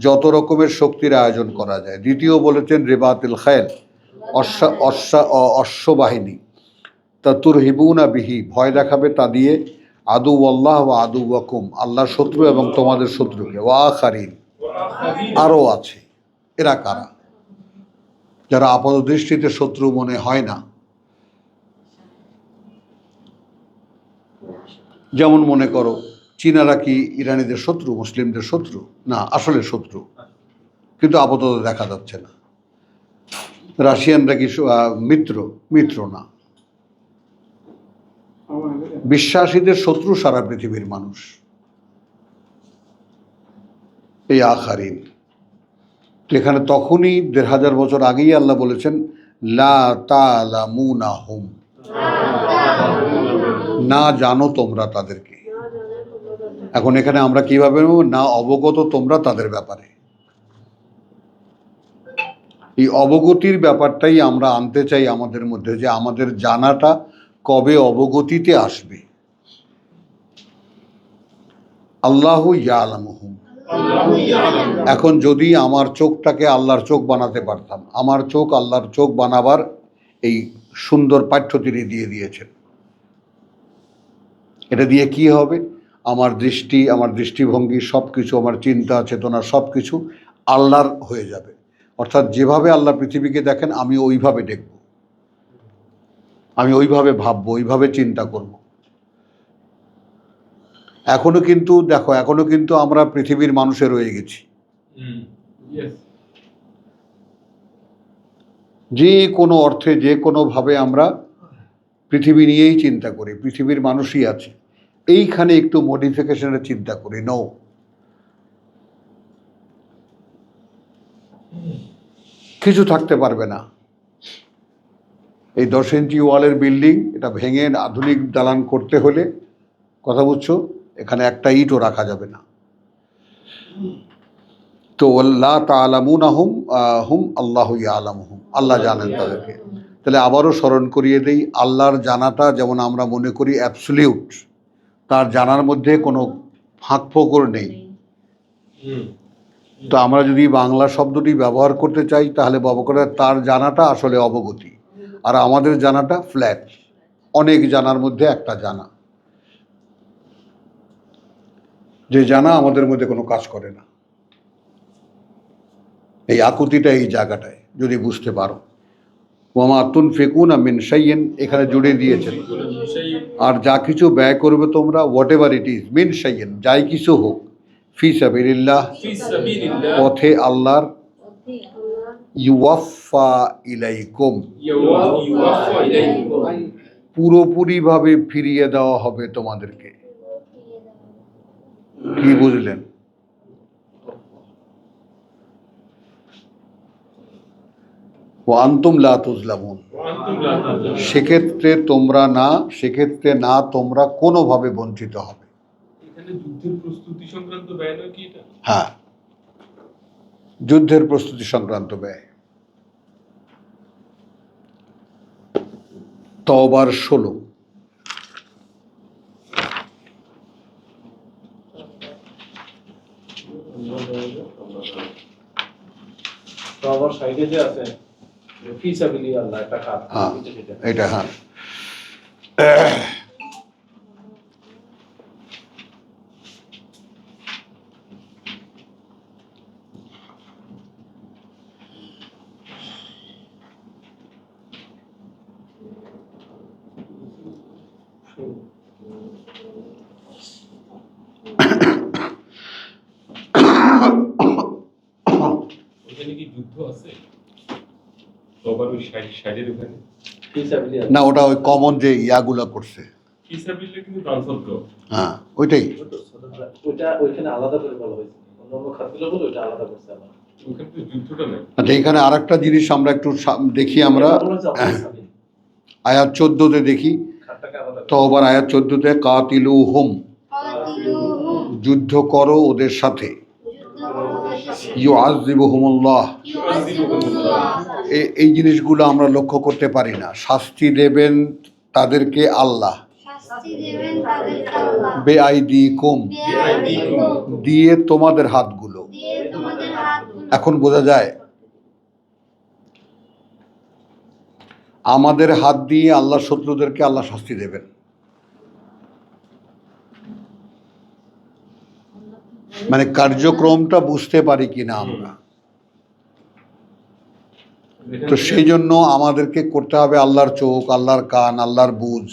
যত রকমের শক্তির আয়োজন করা যায়। দ্বিতীয় বলেছেন রেবাতিল খায়ল, অশ্ববাহিনী, তা তুরহিবুনা বিহি, ভয় দেখাবে তা দিয়ে, আদু আল্লাহ ওয়া আদু ওয়াকুম, আল্লাহর শত্রু এবং তোমাদের শত্রুকে, ওয়া আখারিন, আরও আছে। এরা কারা? যারা আপাতদৃষ্টিতে শত্রু মনে হয় না। যেমন মনে করো, চীনারা কি ইরানিদের শত্রু, মুসলিমদের শত্রু? না, আসলে শত্রু, কিন্তু আপাতত দেখা যাচ্ছে না। রাশিয়ানরা কি মিত্র না। বিশ্বাসীদের শত্রু সারা পৃথিবীর মানুষ, এই আখারিন। তো এখানে তখনই 1500 বছর আগেই আল্লাহ বলেছেন লা তা'লামুনা হুম, না জানো তোমরা তাদেরকে। এখন এখানে আমরা কিভাবে না অবগত তোমরা তাদের ব্যাপারে, এই অবগতির ব্যাপারটাই আমরা আনতে চাই আমাদের মধ্যে, যে আমাদের জানাটা কবে অবগতিতে আসবে। আল্লাহু ইয়ালামুহুম, এখন যদি আমার চোখটাকে আল্লাহর চোখ বানাতে পারতাম, আমার চোখ আল্লাহর চোখ বানাবার এই সুন্দর পাঠ্য তিনি দিয়ে দিয়েছেন। এটা দিয়ে কি হবে? আমার দৃষ্টি, আমার দৃষ্টিভঙ্গি, সব কিছু, আমার চিন্তা চেতনা সব কিছু আল্লাহর হয়ে যাবে। অর্থাৎ যেভাবে আল্লাহ পৃথিবীকে দেখেন আমি ওইভাবে দেখব, আমি ওইভাবে ভাববো, ওইভাবে চিন্তা করব। এখনো কিন্তু দেখো, এখনো কিন্তু আমরা পৃথিবীর মানুষে রয়ে গেছি। যে কোনো অর্থে, যে কোনোভাবে আমরা পৃথিবী নিয়েই চিন্তা করি, পৃথিবীর মানুষই আছে, এইখানে একটু মডিফিকেশনের চিন্তা করি। নো, কিছু থাকতে পারবে না। এই 10 ইঞ্চি ওয়ালের বিল্ডিং, এটা ভেঙে আধুনিক দালান করতে হলে, কথা বুঝছো, এখানে একটা ইটও রাখা যাবে না। তো আল্লাহ তাআলামুনাহুম হুম আল্লাহু ইয়ালামুহুম, আল্লাহ জানেন তাদেরকে। তাহলে আবারও স্মরণ করিয়ে দেই, আল্লাহর জানাটা যেমন আমরা মনে করি অ্যাবসলিউট, তার জানার মধ্যে কোনো ফাঁক ফোকর নেই। তো আমরা যদি বাংলা শব্দটি ব্যবহার করতে চাই, তাহলে বাবকরা তার জানাটা আসলে অবগতি, আর আমাদের জানাটা ফ্ল্যাট, অনেক জানার মধ্যে একটা জানা, যে জানা আমাদের মধ্যে কোনো কাজ করে না। এই আকুতিটা এই জায়গাটায় যদি বুঝতে পারো, ওয়ামা তুনফিকুনা মিন শাইইন এখানে জুড়ে দিয়েছেন, আর যা কিছু ব্যয় করবে তোমরা, হোয়াট এভার ইট ইজ, মিন শাইইন যাই কিছু হোক, ফি সাবিলিল্লাহ পথে আল্লাহর, ইউওয়াফা ইলাইকুম পুরোপুরিভাবে ফিরিয়ে দেওয়া হবে তোমাদেরকে। কি বুঝলেন? ওয়া আনতুম লা তুজলামুন, সেক্ষেত্রে না তোমরা কোনোভাবে বঞ্চিত হবে। এখানে যুদ্ধের প্রস্তুতি সংক্রান্ত ব্যয় নয় কি এটা? হ্যাঁ, যুদ্ধের প্রস্তুতি সংক্রান্ত ব্যয়। তওবার 16। তো আমার সাইডে যে আছে ফিসাবিলিল্লাহ একটা কাজ, হ্যাঁ, এটা হ্যাঁ। ওখানে কি যুদ্ধ আছে? তবার ওই সাইডের ওখানে ফিসাবিলিল্লাহ না, ওটা ওই কমন যে ইয়াগুলো করছে। ফিসাবিলিল্লাহ কিন্তু ট্রান্সফার। হ্যাঁ, ওইটাই। ওইটা ওইখানে আলাদা করে বলা হয়েছে, অন্য খাতগুলো বলে ওইটা আলাদা করছে আবার। ওখানে তো যুদ্ধটা নেই। আচ্ছা, এখানে আর একটা জিনিস আমরা একটু দেখি, আমরা আয়াত 14-তে দেখি। খাতটাকে আলাদা করে। তওবার আয়াত 14-তে কাতিলুহুম, যুদ্ধ করো ওদের সাথে, ইউআযিবুহুমুল্লাহ, এই জিনিসগুলো আমরা লক্ষ্য করতে পারি না। শাস্তি দেবেন তাদেরকে আল্লাহ, বেআইদিকুম, দিয়ে তোমাদের হাতগুলো। এখন বোঝা যায় আমাদের হাত দিয়ে আল্লাহ শত্রুদেরকে আল্লাহ শাস্তি দেবেন। মানে কার্যক্রমটা বুঝতে পারি কিনা আমরা। তো সেই জন্য আমাদেরকে করতে হবে আল্লাহর চোখ, আল্লাহর কান, আল্লাহর বুঝ,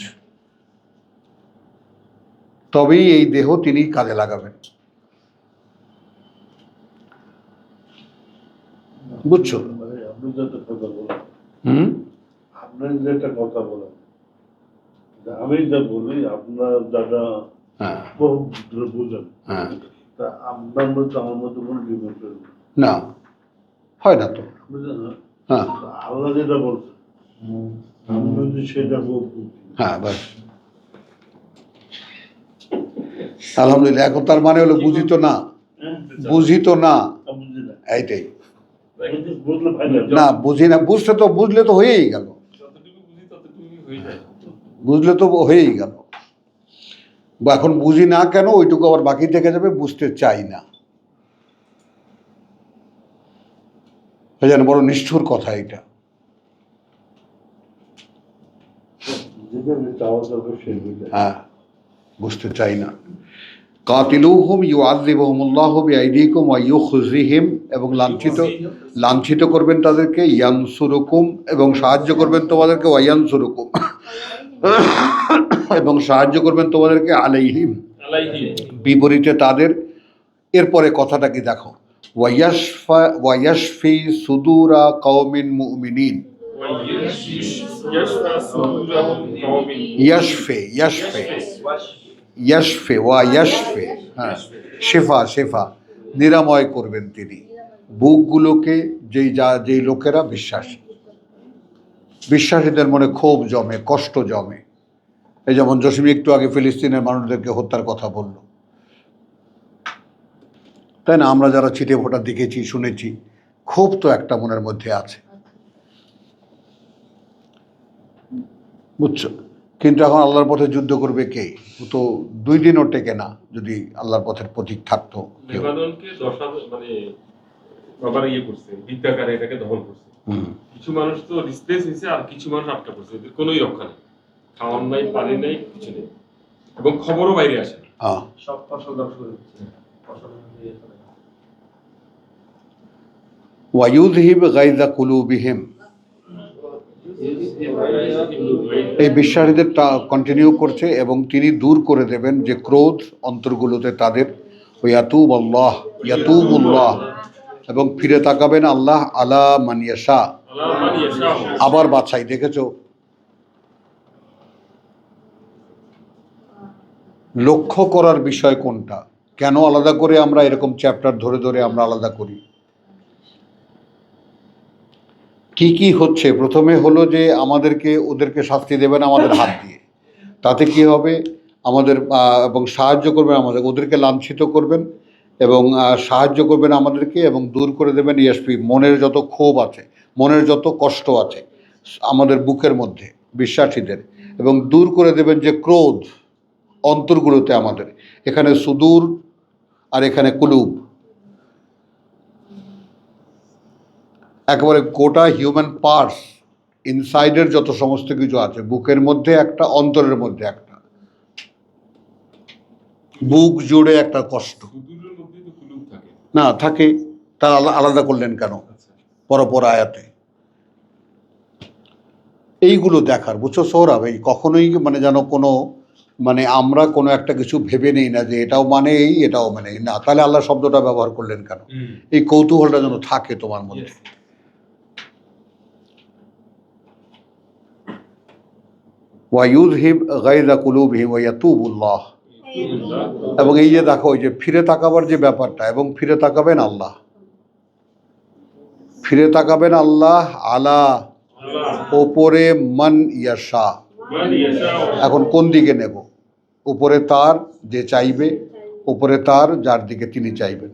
তবেই এই দেহ তিনি কাজে লাগাবেন। বুঝছো? আপনি যেটা কথা বলেন, হুম, আপনি যেটা কথা বলেন, আমি যা বলি আপনার যারা হ্যাঁ বুঝেন, হ্যাঁ, তা আপনার মধ্যে আমার মধ্যে কোনো ডিমেন্ট না হয় না তো। বুঝলেন না? হ্যাঁ আল্লাহ যেটা বলছে আমি যদি সেটা বলছি, হ্যাঁ, বাস আলহামদুলিল্লাহ। এখন তার মানে হলো বুঝিত না, বুঝিত না, বুঝি না, এইটাই। বুঝলে ভাই না বুঝি না, বুঝতে তো বুঝলে তো হয়েই গেল, যতটুকু বুঝি ততটুকুই হয়ে যায়। বুঝলে তো হয়েই গেল। বা এখন বুঝি না কেন, ওইটুকু আবার বাকি থেকে যাবে, বুঝতে চাই না। যেন বড় নিষ্ঠুর কথা এটা। যেখানে চাওয়া দরকার সেগুলো। হ্যাঁ, বুঝতে চাই না। কাতিলুহুম ইউআযিবুহুমুল্লাহু বিআইদিকুম ওয়া ইউখজিহিম, এবং লাঞ্ছিত করবেন তাদেরকে, ইয়ানসুরুকুম, এবং সাহায্য করবেন তোমাদেরকে, ওয়া ইয়ানসুরুকুম, এবং সাহায্য করবেন তোমাদেরকে, আলাইহিম, বিপরীতে তাদের। এরপরে কথাটা কি দেখো, ওয়াইয়াশফি সুদুরা কওমিন মুমিনিন, يشفى صدور قوم ইয়াশফে ইয়াশফে ইয়াশফে ওয়া ইয়াশফে, হ্যাঁ, শেফা শেফা, নিরাময় করবেন তিনি বুকগুলোকে, যেই লোকেরা বিশ্বাসী, বিশ্বাসীদের মনে ক্ষোভ জমে, কষ্ট জমে। এই যেমন জসিম একটু আগে ফিলিস্তিনের মানুষদেরকে হত্যার কথা বলল, তাই না? আমরা যারা ছিটে ফোটা দেখেছি, শুনেছি, ক্ষোভ তো একটা মনের মধ্যে আছে, বুঝছো? কিন্তু এখন আল্লাহর পথে যুদ্ধ করবে কে? ও তো 2 দিনও টেকে না যদি আল্লাহর পথের প্রতীক থাকতো কেউ। লেবাননকে 10,000 মানে বাবার করছে, বিদ্যাকারে এটাকে দখল করছে। কিছু মানুষ তো ডিসপ্লেস হয়েছে, আর কিছু মানুষ আটকা পড়ছে, এদের কোনোই রক্ষা নেই, খাওয়ার নাই, পানি নাই, কিছু নেই, এবং খবরও বাইরে আসে না। হ্যাঁ, সব ফসল ধ্বংস করে দিচ্ছে, ফসল দিয়ে ফেলে। ওয়ায়ুযহিব গায়যা কুলুবিহিম, এই বিশ্বাসীদের কন্টিনিউ করছে, এবং তিনি দূর করে দেবেন যে ক্রোধ অন্তরগুলোতে তাদের। ইয়াতুবুল্লাহ, ইয়াতুবুল্লাহ, এবং ফিরে তাকাবেন আল্লাহ আলা মান ইয়াশা, আল্লাহ মান ইয়াশাউ। আবার বাছাই। দেখেছো, লক্ষ্য করার বিষয় কোনটা? কেন আলাদা করে আমরা এরকম চ্যাপ্টার ধরে ধরে আমরা আলাদা করি? কি কি হচ্ছে? প্রথমে হলো যে ওদেরকে শাস্তি দেবেন আমাদের হাত দিয়ে, তাতে কি হবে? আমাদের এবং সাহায্য করবেন আমাদের, ওদেরকে লাঞ্ছিত করবেন এবং সাহায্য করবেন আমাদেরকে, এবং দূর করে দেবেন ইয়াশফি, মনের যত ক্ষোভ আছে, মনের যত কষ্ট আছে আমাদের বুকের মধ্যে বিশ্বাসীদের, এবং দূর করে দেবেন যে ক্রোধ অন্তরগুলোতে আমাদের। এখানে সুদূর আর এখানে কুলুব, একেবারে গোটা হিউম্যান পার্টস, ইনসাইডের যত সমস্ত কিছু আছে, বুকের মধ্যে একটা, অন্তরের মধ্যে একটা, বুক জুড়ে একটা কষ্ট। সুদূরের মধ্যে তো কুলুব থাকে না থাকে, তারা আলাদা করলেন কেন পরপর আয়াতে? এইগুলো দেখার, বুঝছো সৌরভ? এই কখনোই মানে যেন কোনো আমরা কোনো একটা কিছু ভেবে নেই না যে এটাও মানে এই, এটাও মানে এই, না। তাহলে আল্লাহ শব্দটা ব্যবহার করলেন কেন? এই কৌতূহলটা যেন থাকে তোমার মধ্যে। ওয়ায়ুযহিব গায়যা কুলুবিহিম ওয়া ইয়াতুবুল্লাহ, এবং এই যে দেখো, ওই যে ফিরে তাকাবার যে ব্যাপারটা, এবং ফিরে তাকাবেন আল্লাহ, ফিরে তাকাবেন আল্লাহ আলা, ওপরে, মান ইয়াশা। এখন কোন দিকে নেব? উপরে তার যে চাইবে, উপরে তার যার দিকে তিনি চাইবেন।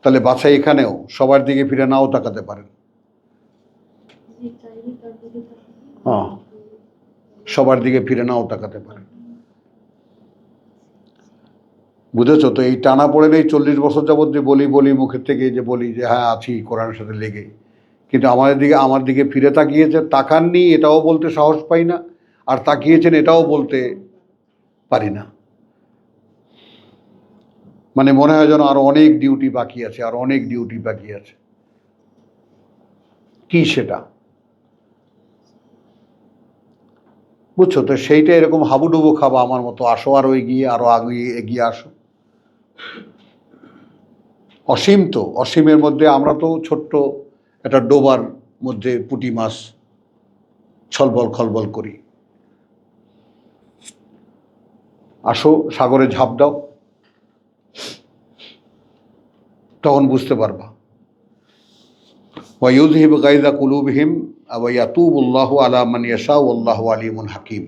তাহলে বাছাই এখানেও সবার দিকে ফিরে নাও তাকাতে পারেন, হ্যাঁ, সবার দিকে ফিরে নাও তাকাতে পারেন। বুঝেছো তো? এই টানা পড়ে নেই 40 বছর যাবৎ যে বলি মুখের থেকে যে বলি যে হ্যাঁ আছি কোরআনের সাথে লেগে, কিন্তু আমার দিকে ফিরে তাকিয়েছে, তাকাননি এটাও বলতে সাহস পাই না, আর তাকিয়েছেন এটাও বলতে পারি না। মানে মনে হয় যেন আরো অনেক ডিউটি বাকি আছে, আর অনেক ডিউটি বাকি আছে। কি সেটা? বুঝছো তো? সেইটা এরকম হাবুডুবু খাবা আমার মতো, আসো আরো এগিয়ে, আরো আগে এগিয়ে আসো। অসীম তো, অসীমের মধ্যে আমরা তো ছোট্ট একটা ডোবার মধ্যে পুঁটি মাছ ছলবল খলবল করি। আসো সাগরে ঝাঁপ দাও, তখন বুঝতে পারবা। ওয়ায়ুযহিব গায়যা কুলুবিহিম ওয়া ইয়াতুবুল্লাহু আলা মান ইয়াশা ওয়াল্লাহু আলিমুন হাকিম।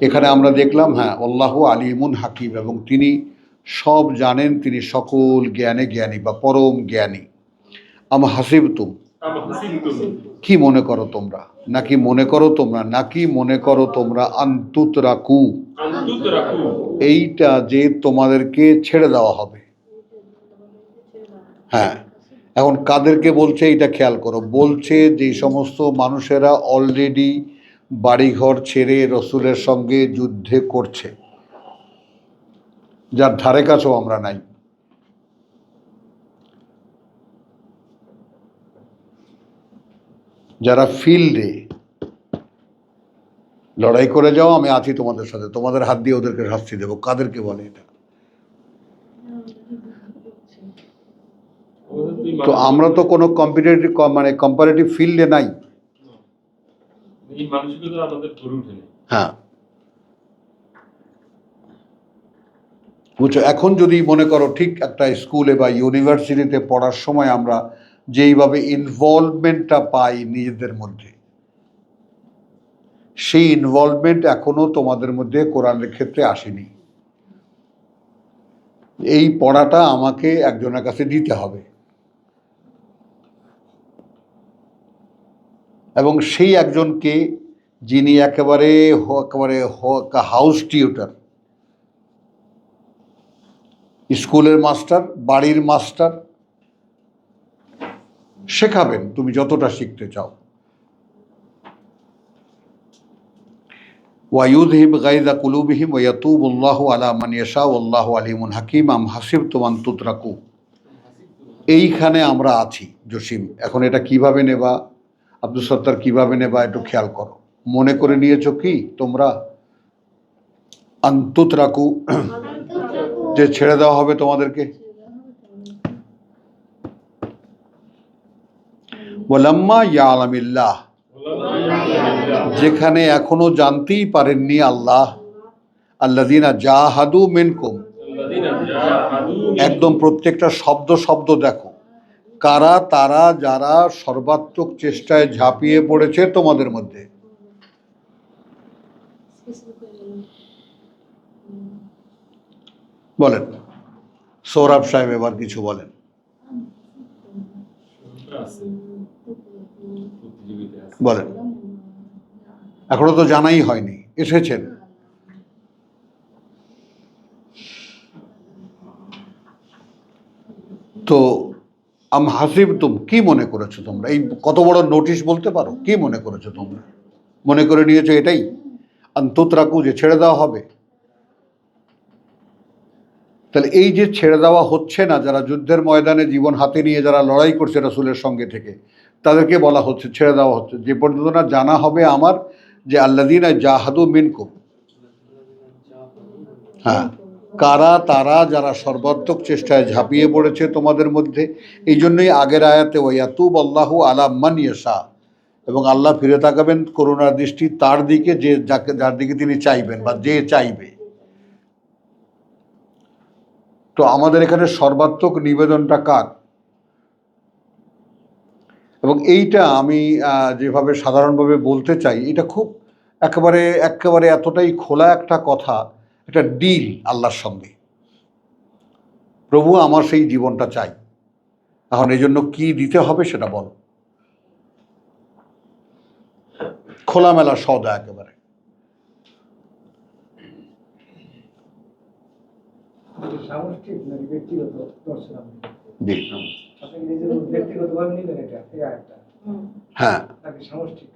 এখানে আমরা দেখলাম, হ্যাঁ, আল্লাহু আলিমুন হাকিম, এবং তিনি সব জানেন, তিনি সকল জ্ঞানে জ্ঞানী বা পরম জ্ঞানী। আম হাসিবতুম, কি মনে করো তোমরা, নাকি মনে করো তোমরা আনতুতরাকু, এইটা যে তোমাদেরকে ছেড়ে দেওয়া হবে। হ্যাঁ, এখন কাদেরকে বলছে এইটা খেয়াল করো। বলছে যে সমস্ত মানুষেরা অলরেডি বাড়িঘর ছেড়ে রসুলের সঙ্গে যুদ্ধে করছে, যার ধারে কাছেও আমরা নাই। যারা ফিল্ডে লড়াই করে যাও, আমি আছি তোমাদের সাথে, তোমাদের হাত দিয়ে ওদেরকে শাস্তি দেবো, কাদেরকে বলে এটা? তো আমরা তো কোনো কম্পারেটিভ ফিল্ডে নাই, এই মানসিকতা আমাদের গড়ে ওঠেনি। হ্যাঁ, বুঝছো, এখন যদি মনে করো ঠিক একটা স্কুলে বা ইউনিভার্সিটিতে পড়ার সময় আমরা যেইভাবে ইনভলভমেন্টটা পাই নিজেদের মধ্যে, সেই ইনভলভমেন্ট এখনো তোমাদের মধ্যে কোরআনের ক্ষেত্রে আসেনি। এই পড়াটা আমাকে একজনের কাছে দিতে হবে, এবং সেই একজনকে যিনি একেবারে হাউস টিউটার, স্কুলের মাস্টার, বাড়ির মাস্টার, শেখাবেন তুমি যতটা শিখতে চাও। ওয়ায়ুযহিব গায়যা কুলুবিহিম ওয়া ইয়াতুবুল্লাহু আলা মান ইয়াশা ওয়াল্লাহু আলিমুন হাকিম আম হাসিবতুম আন তুতরাকু। এইখানে আমরা আছি জসিম, এখন এটা কিভাবে নেবা, আব্দুল সত্তার কিভাবে নেবা, একটু খেয়াল করো। মনে করে নিয়েছো কি তোমরা আন তুতরাকু, যে ছেড়ে দেওয়া হবে তোমাদেরকে? ওয়ালাম্মা ইয়ালামিল্লাহ, যেখানে এখনো জানতেই পারেননি আল্লাহ, আল্লাযীনা জাহাদু মিনকুম, একদম প্রত্যেকটা শব্দ শব্দ দেখো, কারা তারা যারা সর্বাত্মক চেষ্টায় ঝাঁপিয়ে পড়েছে তোমাদের মধ্যে। বলেন সৌরভ সাহেব, এবার কিছু বলেন। বলেন, এখনো তো জানাই হয়নি, এসেছেন। তো আম হাসিবতুম, কি মনে করেছো তোমরা? এই কত বড় নোটিশ বলতে পারো, কি মনে করেছো তোমরা? মনে করে নিয়েছো এটাই আন্তুতরাকু, যে ছেড়ে দেওয়া হবে? তাহলে এই যে ছেড়ে দেওয়া হচ্ছে না, যারা যুদ্ধের ময়দানে জীবন হাতে নিয়ে যারা লড়াই করছে রাসূলের সঙ্গে থেকে, তাদেরকে বলা হচ্ছে ছেড়ে দেওয়া হচ্ছে, যে পর্যন্ত না জানা হবে আমার যে আল্লাযীনা জাহাদু মিনকুম, হ্যাঁ, কারা তারা যারা সর্বাত্মক চেষ্টায় ঝাঁপিয়ে পড়েছে তোমাদের মধ্যে। এই জন্যই আগের আয়াতে ওয়ায়াতুবুল্লাহু আলা মান ইয়াশা, এবং আল্লাহ ফিরে তাকাবেন করুণার দৃষ্টি তার দিকে যে যার দিকে তিনি চাইবেন বা যে চাইবে। তো আমাদের এখানে সর্বাত্মক নিবেদনটা কার? এবং এইটা আমি যেভাবে সাধারণভাবে বলতে চাই, এটা খুব একেবারে একেবারে এতটাই খোলা একটা কথা, একটা ডিল আল্লাহর সঙ্গে। প্রভু আমার সেই জীবনটা চাই, এখন এই জন্য কি দিতে হবে সেটা বলো। খোলামেলা সদা একেবারে। সামষ্টিক নাকি ব্যক্তিগত দর্শন? আপনি জি, আপনি নিজের ব্যক্তিগতভাবে নিলেন এটা, এই আয়াতটা হ্যাঁ, নাকি সামষ্টিক?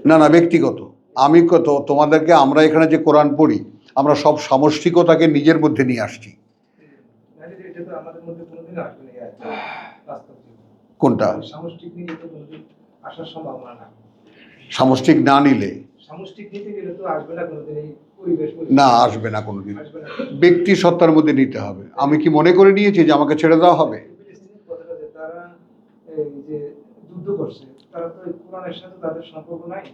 না না, ব্যক্তিগত। আমি কত তোমাদেরকে, আমরা এখানে যে কোরআন পড়ি, আমরা সব সামষ্টিকতাকে নিজের মধ্যে নিয়ে আসছি। এটা তো আমাদের মধ্যে কোনোদিন আসবে না, এই আয়াতটা বাস্তব জীবনে। কোনটা? সামষ্টিক নিয়ে তো কোনোদিন আসার সম্ভাবনা নাই। সামষ্টিক না নিলে সামষ্টিক নিতে গেলে তো আসবে না কোনোদিন, এই পরিবেশ না, আসবে না কোনোদিন। আসবে না। ব্যক্তি সত্তার মধ্যে নিতে হবে। আমি কি মনে করে নিয়েছি যে আমাকে ছেড়ে দেওয়া হবে? ফিলিস্তিনের কথাটা যে তারা এই যে যুদ্ধ করছে, তারা তো এই কোরআনের সাথে তাদের সম্পর্ক নাই।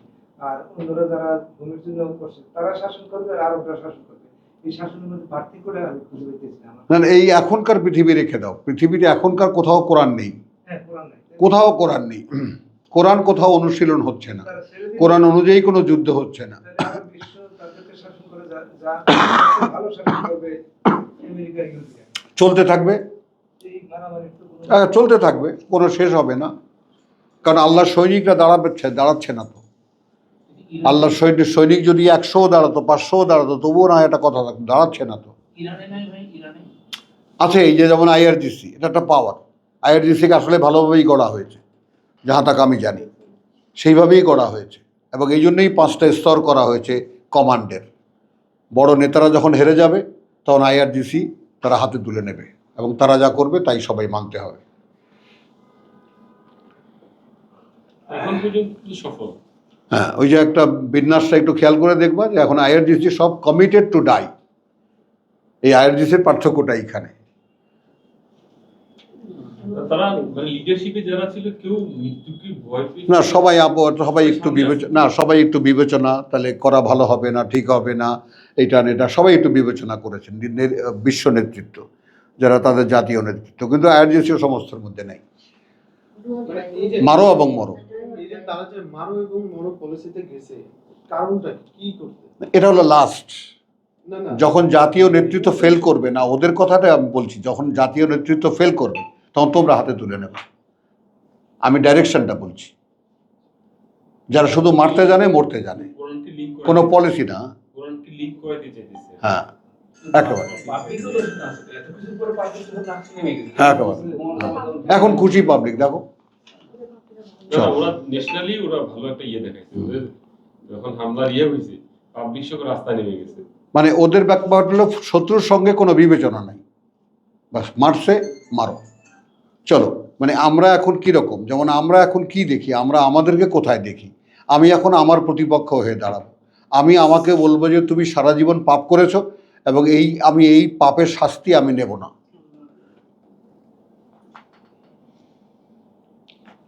আর অন্যরা যারা ভূমির জন্য করছে, তারা শাসন করবে আর আরবরা শাসন করবে। এই শাসনের মধ্যে বাড়তি করে আমি খুঁজে পেতেছি আমার। না, এই এখনকার পৃথিবী রেখে দাও। পৃথিবীতে এখনকার কোথাও কোরআন নেই, হ্যাঁ, কোরআন নাই। কোথাও কোরআন নেই। কোরআন কোথাও অনুশীলন হচ্ছে না, তারা ছেড়ে দিলে কোরআন অনুযায়ী কোনো যুদ্ধ হচ্ছে না। তারা বিশ্ব তাদেরকে শাসন করে, যা ভালো শাসন করবে আমেরিকা, ইউরোপিয়ান। চলতে থাকবে, এই মারামারির তো কোনো চলতে থাকবে, কোনো শেষ হবে না। কারণ আল্লাহর সৈনিকরা দাঁড়াচ্ছে না তো। আল্লাহর সৈনিক যদি 100ও দাঁড়াতো, 500ও দাঁড়াতো, তবুও না একটা কথা থাকতো, দাঁড়াচ্ছে না তো। ইরানে নাই ভাই, ইরানে আছে এই যে যেমন আইআরজিসি, এটা একটা পাওয়ার। আইআরজিসিকে আসলে ভালোভাবেই গড়া হয়েছে, যাহা তাক আমি জানি, সেইভাবেই গড়া হয়েছে। এবং এই জন্যই 5টা স্তর করা হয়েছে কমান্ডের। বড় নেতারা যখন হেরে যাবে, তখন আইআরজিসি তারা হাতে তুলে নেবে, এবং তারা যা করবে তাই সবাই মানতে হবে। এখন পর্যন্ত কি সফল? হ্যাঁ, ওই যে একটা বিন্যাসটা একটু খেয়াল করে দেখবা, যে এখন আইআরজিসি সব কমিটেড টু ডাই। এই আইআরজিসির পার্থক্যটা এইখানে। তারা মানে লিডারশিপে যারা ছিল কেউ মৃত্যুকে ভয় পেয়ে না, সবাই একটু বিবেচনা তাহলে করা ভালো হবে না, ঠিক হবে না, এটা সবাই একটু বিবেচনা করেছেন। বিশ্ব নেতৃত্ব যারা তাদের জাতীয় নেতৃত্ব, কিন্তু আইআরজিসিও সমস্যার মধ্যে নেই। মানে এই যে মারো এবং মরো, এই যে তারা যে মারো এবং মরো পলিসিতে গেছে, কারণটা কি করতে? এটা হলো লাস্ট। না না, যখন জাতীয় নেতৃত্ব ফেল করবে, না ওদের কথাটা আমি বলছি, যখন জাতীয় নেতৃত্ব ফেল করবে তখন তোমরা হাতে তুলে নেবে। আমি ডাইরেকশনটা বলছি, যারা শুধু মারতে জানে মরতে জানে, কোরআনকে লিংক করে কোনো পলিসি না। কোরআনকে লিংক করে দিতে চাইতেছে। হ্যাঁ একেবারে, পাবলিকও তো এত কিছুর পরে পাবলিক তো নাচতে নেমে গেছে। হ্যাঁ একেবারে। এখন খুশি পাবলিক, দেখো না, ওরা ন্যাশনালি ওরা ভালো একটা ইয়ে দেখাইছে। ওদের যখন হামলার ইয়ে হয়েছে পাবলিক সব রাস্তায় নেমে গেছে। মানে ওদের ব্যাপার হলো শত্রুর সঙ্গে কোনো বিবেচনা নাই, বাস মারছে মারো চলো। মানে আমরা এখন কি রকম, যেমন আমরা এখন কি দেখি, আমরা আমাদেরকে কোথায় দেখি। আমি এখন আমার প্রতিপক্ষ হয়ে দাঁড়াবো, আমি আমাকে বলবো যে তুমি সারা জীবন পাপ করেছো এবং আমি এই পাপের শাস্তি আমি নেব না।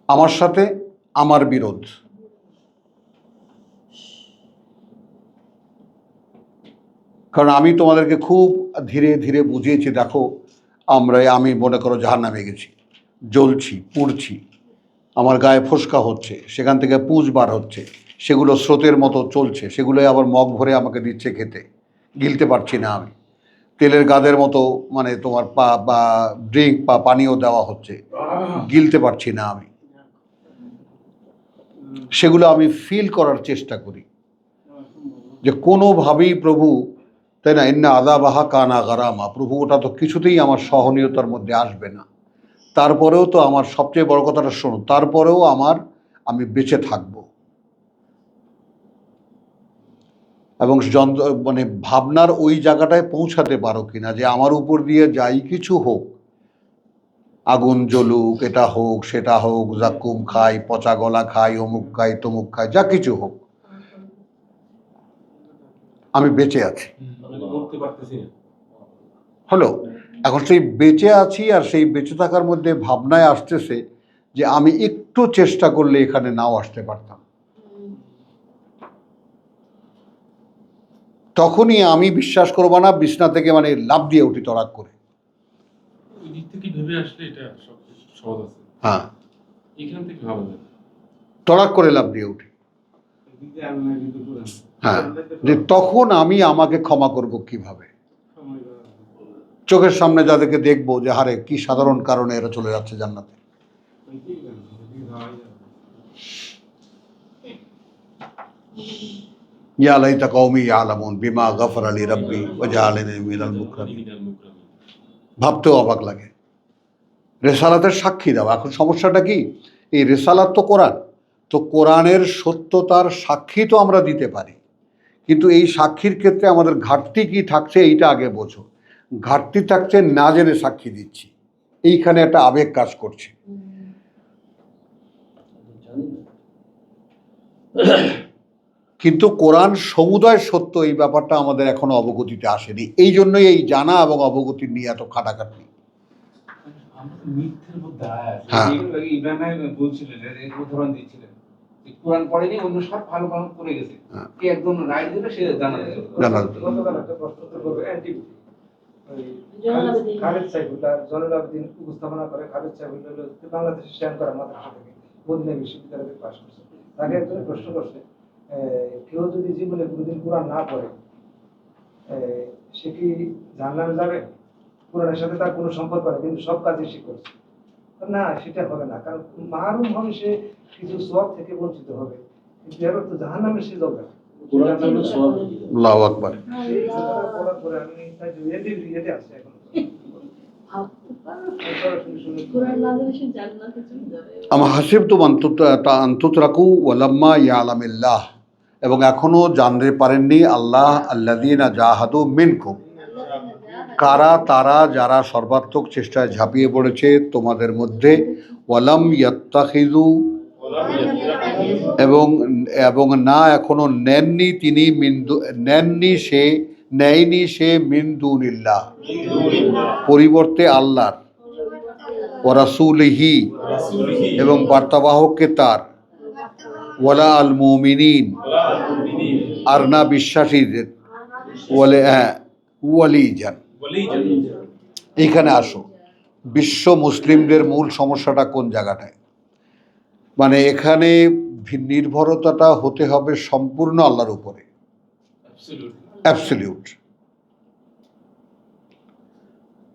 আমার সাথে আমার বিরোধ। কারণ আমি তোমাদেরকে খুব ধীরে ধীরে বুঝিয়েছি, দেখো আমি মনে করো জাহান্নামে গেছি, জ্বলছি, পুড়ছি, আমার গায়ে ফোসকা হচ্ছে, সেখান থেকে পুঁজ বার হচ্ছে, সেগুলো স্রোতের মতো চলছে, সেগুলো আবার মগ ভরে আমাকে দিচ্ছে খেতে, গিলতে পারছি না আমি। তেলের গাদের মতো মানে তোমার বা ড্রিঙ্ক বা পানীয় দেওয়া হচ্ছে, গিলতে পারছি না আমি। সেগুলো আমি ফিল করার চেষ্টা করি যে কোনোভাবেই প্রভু, তাই না, ইন্না আযাবাহা কানা গারামা, প্রভু ওটা তো কিছুতেই আমার সহনীয়তার মধ্যে আসবে না। তারপরেও তো আমার সবচেয়ে বড় কথাটা শোনো, তারপরেও আমি বেঁচে থাকব। এবং মানে ভাবনার ওই জায়গাটায় পৌঁছাতে পারো কিনা যে আমার উপর দিয়ে যাই কিছু হোক, আগুন জ্বলুক, এটা হোক সেটা হোক, জাক্কুম খাই, পচা গলা খাই, অমুক খাই তমুক খাই, যা কিছু হোক, আমি বেঁচে আছি। আমি করতে পারতেছি না। হলো এখন সেই বেঁচে আছি, আর সেই বেঁচে থাকার মধ্যে ভাবনায় আসতেছে যে আমি একটু চেষ্টা করলে এখানে নাও আসতে পারতাম। তখনই আমি বিশ্বাস করবো না, বিছনা থেকে মানে লাফ দিয়ে উঠি তড়াক করে। ওই দিক থেকে ভেবে আসলে এটা সব সহজ আছে। হ্যাঁ, এখান থেকে ভালো লাগে। তড়াক করে লাফ দিয়ে উঠি। হ্যাঁ, যে তখন আমি আমাকে ক্ষমা করব কিভাবে। চোখের সামনে যাদেরকে দেখবো যে হারে কি সাধারণ কারণে এরা চলে যাচ্ছে জান্নাতে। ইয়া লাইতা কওমি ইয়ালামুন বিমা গাফারা লি রাব্বি ওয়া জাআলানি মিনাল মুকরামিন। ভাবতেও অবাক লাগে। রেসালাতের সাক্ষী দাও। এখন সমস্যাটা কি, এই রেসালাত তো কোরআন, তো কোরআনের সত্যতার সাক্ষী তো আমরা দিতে পারি, কিন্তু এই সাক্ষীর ক্ষেত্রে আমাদের ঘাটতি কি থাকছে এইটা আগে বোঝো। ঘাটতি থাকছে না জেনে সাক্ষী দিচ্ছি, এইখানে একটা আবেগ কাজ করছে। কিন্তু কোরআন সমুদয় সত্য, এই ব্যাপারটা আমাদের এখনো অবগতিতে আসেনি। এই জন্যই এই জানা এবং অবগতি নিয়ে এত খাটাখাটি। আমরা তো মিথ্যের মধ্যে আছি। হ্যাঁ। এগুলো ইব্রাহিম ভাই বলছিলেন, এর উদাহরণ দিচ্ছিলেন যে কোরআন পড়েনি, অন্য সব ভালো ভালো করে গেছে, হ্যাঁ। কে একদম রাইট দিলে সে জানা যায়। গতকাল একটা প্রশ্ন তো করবে অ্যান্টিবিটি খালেদ সাইফুল্লাহ জয়নুল আবেদিন উপস্থাপনা করে। খালেদ সাইফুল্লাহ হলো বাংলাদেশের শ্যামকরা মাদ্রাসা থেকে মদিনা বিশ্ববিদ্যালয় থেকে পাশ করছে। তাকে একজন প্রশ্ন করছে, কেউ যদি জীবনে কোনোদিন কোরআন না পড়ে সে কি জাহান্নামে যাবে? কোরআনের সাথে তার কোনো সম্পর্ক নেই, কিন্তু সব কাজে সে করছে। না, সেটা হবে না, কারণ মাহরুম হবে, সে কিছু সওয়াব থেকে বঞ্চিত হবে, কিন্তু এর অর্থ জাহান্নামে সে যাবে না। আল্লাহু আকবার। পড়ার পরে আমি তাই ইয়েতে আসছি এখন। আম হাসিবতুম আন তুতরাকু ওয়া লাম্মা ইয়ালামিল্লাহ, এবং এখনো জানতে পারেননি আল্লাহ আল্লাযীনা জাহাদু মিনকুম, কারা তারা যারা সর্বাত্মক চেষ্টায় ঝাঁপিয়ে পড়েছে তোমাদের মধ্যে, ওয়ালাম ইয়াত্তাখিযু, এবং না এখনো নেননি তিনি নেয়নি সে মিন দুনিল্লাহ, পরিবর্তে আল্লাহর, ও রাসূলিহি রাসূলিহি এবং বার্তাবাহককে তার, ওয়ালা আল মুমিনিন ওয়ালা মুমিনিন আর না বিশ্বাসীদের, ওয়ালিজান। ওয়ালিজান। এইখানে আসো, বিশ্ব মুসলিমদের মূল সমস্যাটা কোন জায়গাটায়? মানে এখানে নির্ভরতাটা হতে হবে সম্পূর্ণ আল্লাহর উপরে, অ্যাবসলিউট।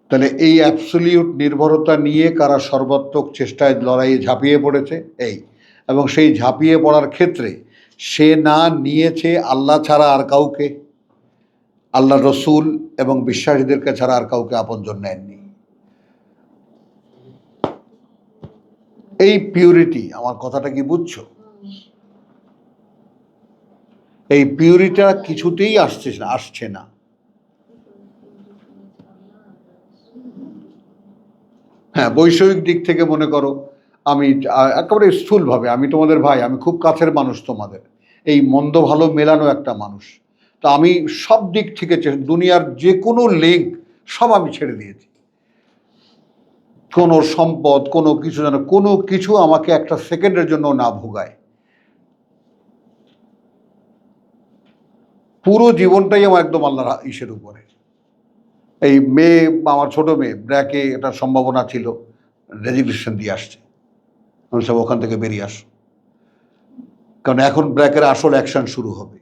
তাহলে এই অ্যাবসলিউট নির্ভরতা নিয়ে কারা সর্বাত্মক চেষ্টায় লড়াইয়ে ঝাঁপিয়ে পড়েছে এই, এবং সেই ঝাঁপিয়ে পড়ার ক্ষেত্রে সে না নিয়েছে আল্লাহ ছাড়া আর কাউকে, আল্লাহ রসুল এবং বিশ্বাসীদেরকে ছাড়া আর কাউকে আপনজন নেননি। এই পিউরিটি, আমার কথাটা কি বুঝছো? এই পিউরিটা কিছুতেই আসছে না। হ্যাঁ, বৈষয়িক দিক থেকে মনে করো, আমি একেবারে স্থূলভাবে, আমি তোমাদের ভাই, আমি খুব কাছের মানুষ তোমাদের, এই মন্দ ভালো মেলানো একটা মানুষ, তো আমি সব দিক থেকে দুনিয়ার যে কোনো লিঙ্ক সব আমি ছেড়ে দিয়েছি। কোনো সম্পদ, কোনো কিছু যেন, কোনো কিছু আমাকে একটা সেকেন্ডের জন্য না ভোগায়। পুরো জীবনটাই আমার একদম আল্লাহর ইসের উপরে। এই মেয়ে, আমার ছোট মেয়ে ব্র্যাকে একটা সম্ভাবনা ছিল, রেজিগনেশন দিয়ে আসছে, আমি সব ওখান থেকে বেরিয়ে আসো, কারণ এখন ব্র্যাকের আসল অ্যাকশন শুরু হবে।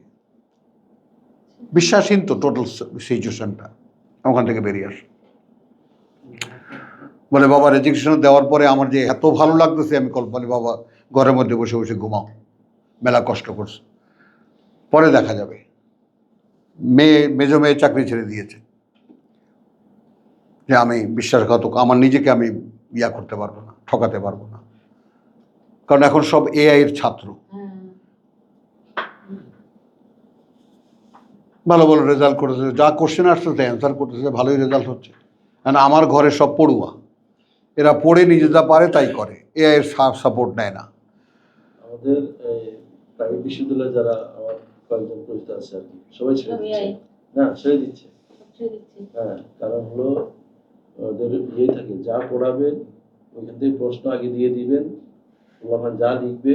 বিশ্বাসহীন তো টোটাল সিচুয়েশনটা, ওখান থেকে বেরিয়ে আসো। বলে বাবা রেজিগনেশন দেওয়ার পরে আমার যে এত ভালো লাগতেছে, আমি বলি বাবা ঘরের মধ্যে বসে বসে ঘুমাও, মেলা কষ্ট করছে, পরে দেখা যাবে। মেজো মেয়ে চাকরি ছেড়ে দিয়েছে, যে আমি বিশ্বাসঘাতক, আমার নিজেকে আমি করতে পারবো না, ঠকাতে পারবো না, কারণ এখন সব এআই এর ছাত্র। ভালো ভালো রেজাল্ট করেছে, যা কোশ্চেন আসতেছে অ্যান্সার করতেছে, ভালোই রেজাল্ট হচ্ছে। আমার ঘরে সব পড়ুয়া, এরা পড়ে নিজে যা পারে তাই করে, এআই এর সাপোর্ট নেয় না। আমাদের প্রাইভেট বিশ্ববিদ্যালয়ে যারা আমার কয়েকজন পরিচিত আছে আর কি, সবাই ছেড়ে দিচ্ছে। না, ছেড়ে দিচ্ছে। হ্যাঁ, কারণ হলো ওদের থাকে, যা পড়াবেন ওইখান থেকে প্রশ্ন আগে দিয়ে দিবেন, যা লিখবে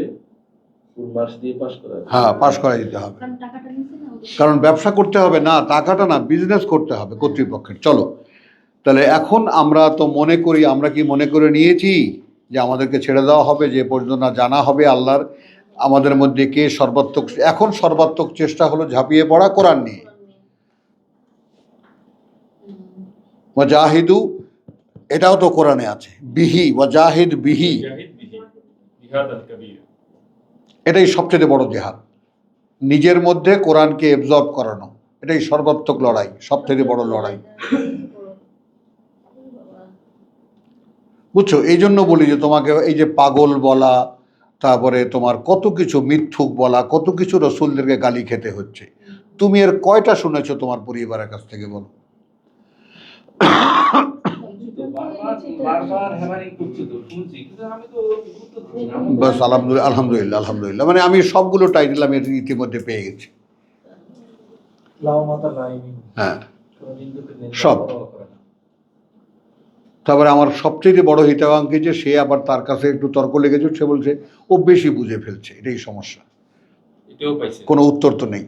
ফুল মার্কস দিয়ে পাস করাবে। হ্যাঁ, পাস করাই দিতে হবে, কারণ ব্যবসা করতে হবে না, টাকাটা না, বিজনেস করতে হবে কর্তৃপক্ষের। চলো তাহলে এখন আমরা তো মনে করি, আমরা কি মনে করে নিয়েছি যে আমাদেরকে ছেড়ে দেওয়া হবে, যে পর্যন্ত না জানা হবে আল্লাহর আমাদের মধ্যে কে সর্বাত্মক। এখন সর্বাত্মক চেষ্টা হলো ঝাঁপিয়ে পড়া কোরআন নিয়ে। ওয়াজাহিদু, এটাও তো কোরআনে আছে, বিহি ওয়াজাহিদ বিহি, এটাই সবচেয়ে বড় জেহাদ, নিজের মধ্যে কোরআনকে এবজর্ব করানো, এটাই সর্বাত্মক লড়াই, সবথেকে বড় লড়াই। বুঝছো? এই জন্য বলি যে তোমাকে এই যে পাগল বলা, তারপরে তোমার কত কিছু মিথ্যুক বলা, কত কিছু রসুলদেরকে গালি খেতে হচ্ছে, তুমি এর কয়টা শুনেছো তোমার পরিবারের কাছ থেকে বলো? বাস আলহামদুলিল্লাহ আলহামদুলিল্লাহ, মানে আমি সবগুলো টাইটেল আমি ইতিমধ্যে পেয়ে গেছি। হ্যাঁ, সব। তারপরে আমার সবচেয়ে বড় হিতাকাঙ্ক্ষী যে সে আবার তার কাছে একটু তর্ক লেগেছে, সে বলছে ও বেশি বুঝে ফেলছে, এটাই সমস্যা, কোনো উত্তর তো নেই।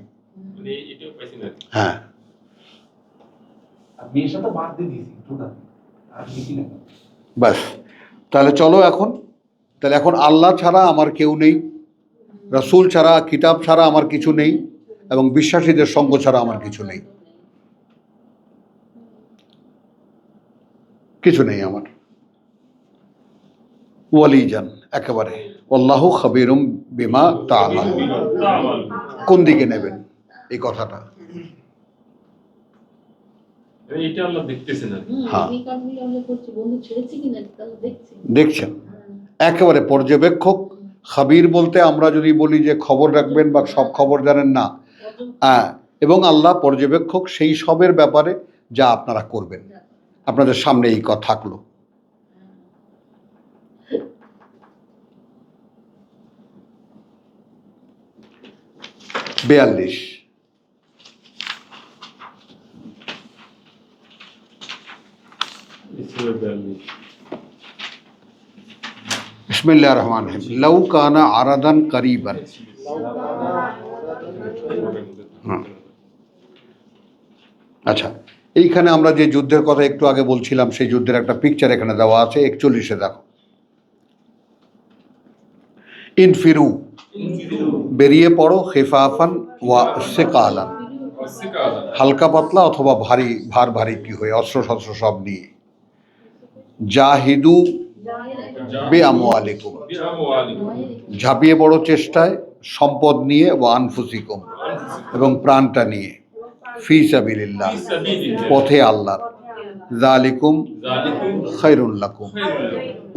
হ্যাঁ, ব্যাস, তাহলে চলো এখন, তাহলে এখন আল্লাহ ছাড়া আমার কেউ নেই, রাসূল ছাড়া, কিতাব ছাড়া আমার কিছু নেই, এবং বিশ্বাসীদের সঙ্গ ছাড়া আমার কিছু নেই, কিছু নেই আমার। ওয়ালিজান একেবারে, আল্লাহু খাবিরুম বিমা তা'মালুন। কোন দিকে নেবেন এই কথাটা? এটা আল্লাহ দেখতেছেন আর কি। হ্যাঁ, দেখছেন, একেবারে পর্যবেক্ষক। খাবির বলতে আমরা যদি বলি যে খবর রাখবেন বা সব খবর জানেন না, এবং আল্লাহ পর্যবেক্ষক সেই সবের ব্যাপারে যা আপনারা করবেন। আপনাদের সামনে এই কথা থাকলো। বিয়াল্লিশ। বিসমিল্লাহির রহমানির রহিম। লাউ কানা আরাদান করিবান। হুম। আচ্ছা, এইখানে আমরা যে যুদ্ধের কথা একটু আগে বলছিলাম সেই যুদ্ধের একটা পিকচার এখানে দেওয়া আছে 41-এ দেখো। ইনফিরু, বেরিয়ে পড়ো, খেফাফান ওয়া সিকালান, হালকা পাতলা অথবা ভারী ভারী কি হয়ে, অস্ত্র শস্ত্র সব নিয়ে। জাহিদু বে আমওয়ালিকুম, ঝাঁপিয়ে পড়ো চেষ্টায় সম্পদ নিয়ে, ওয়া আনফুসিকুম, এবং প্রাণটা নিয়ে, ফি সাবিলিল্লাহ, পথে আল্লাহর, যালিকুম খায়রুল লাকুম,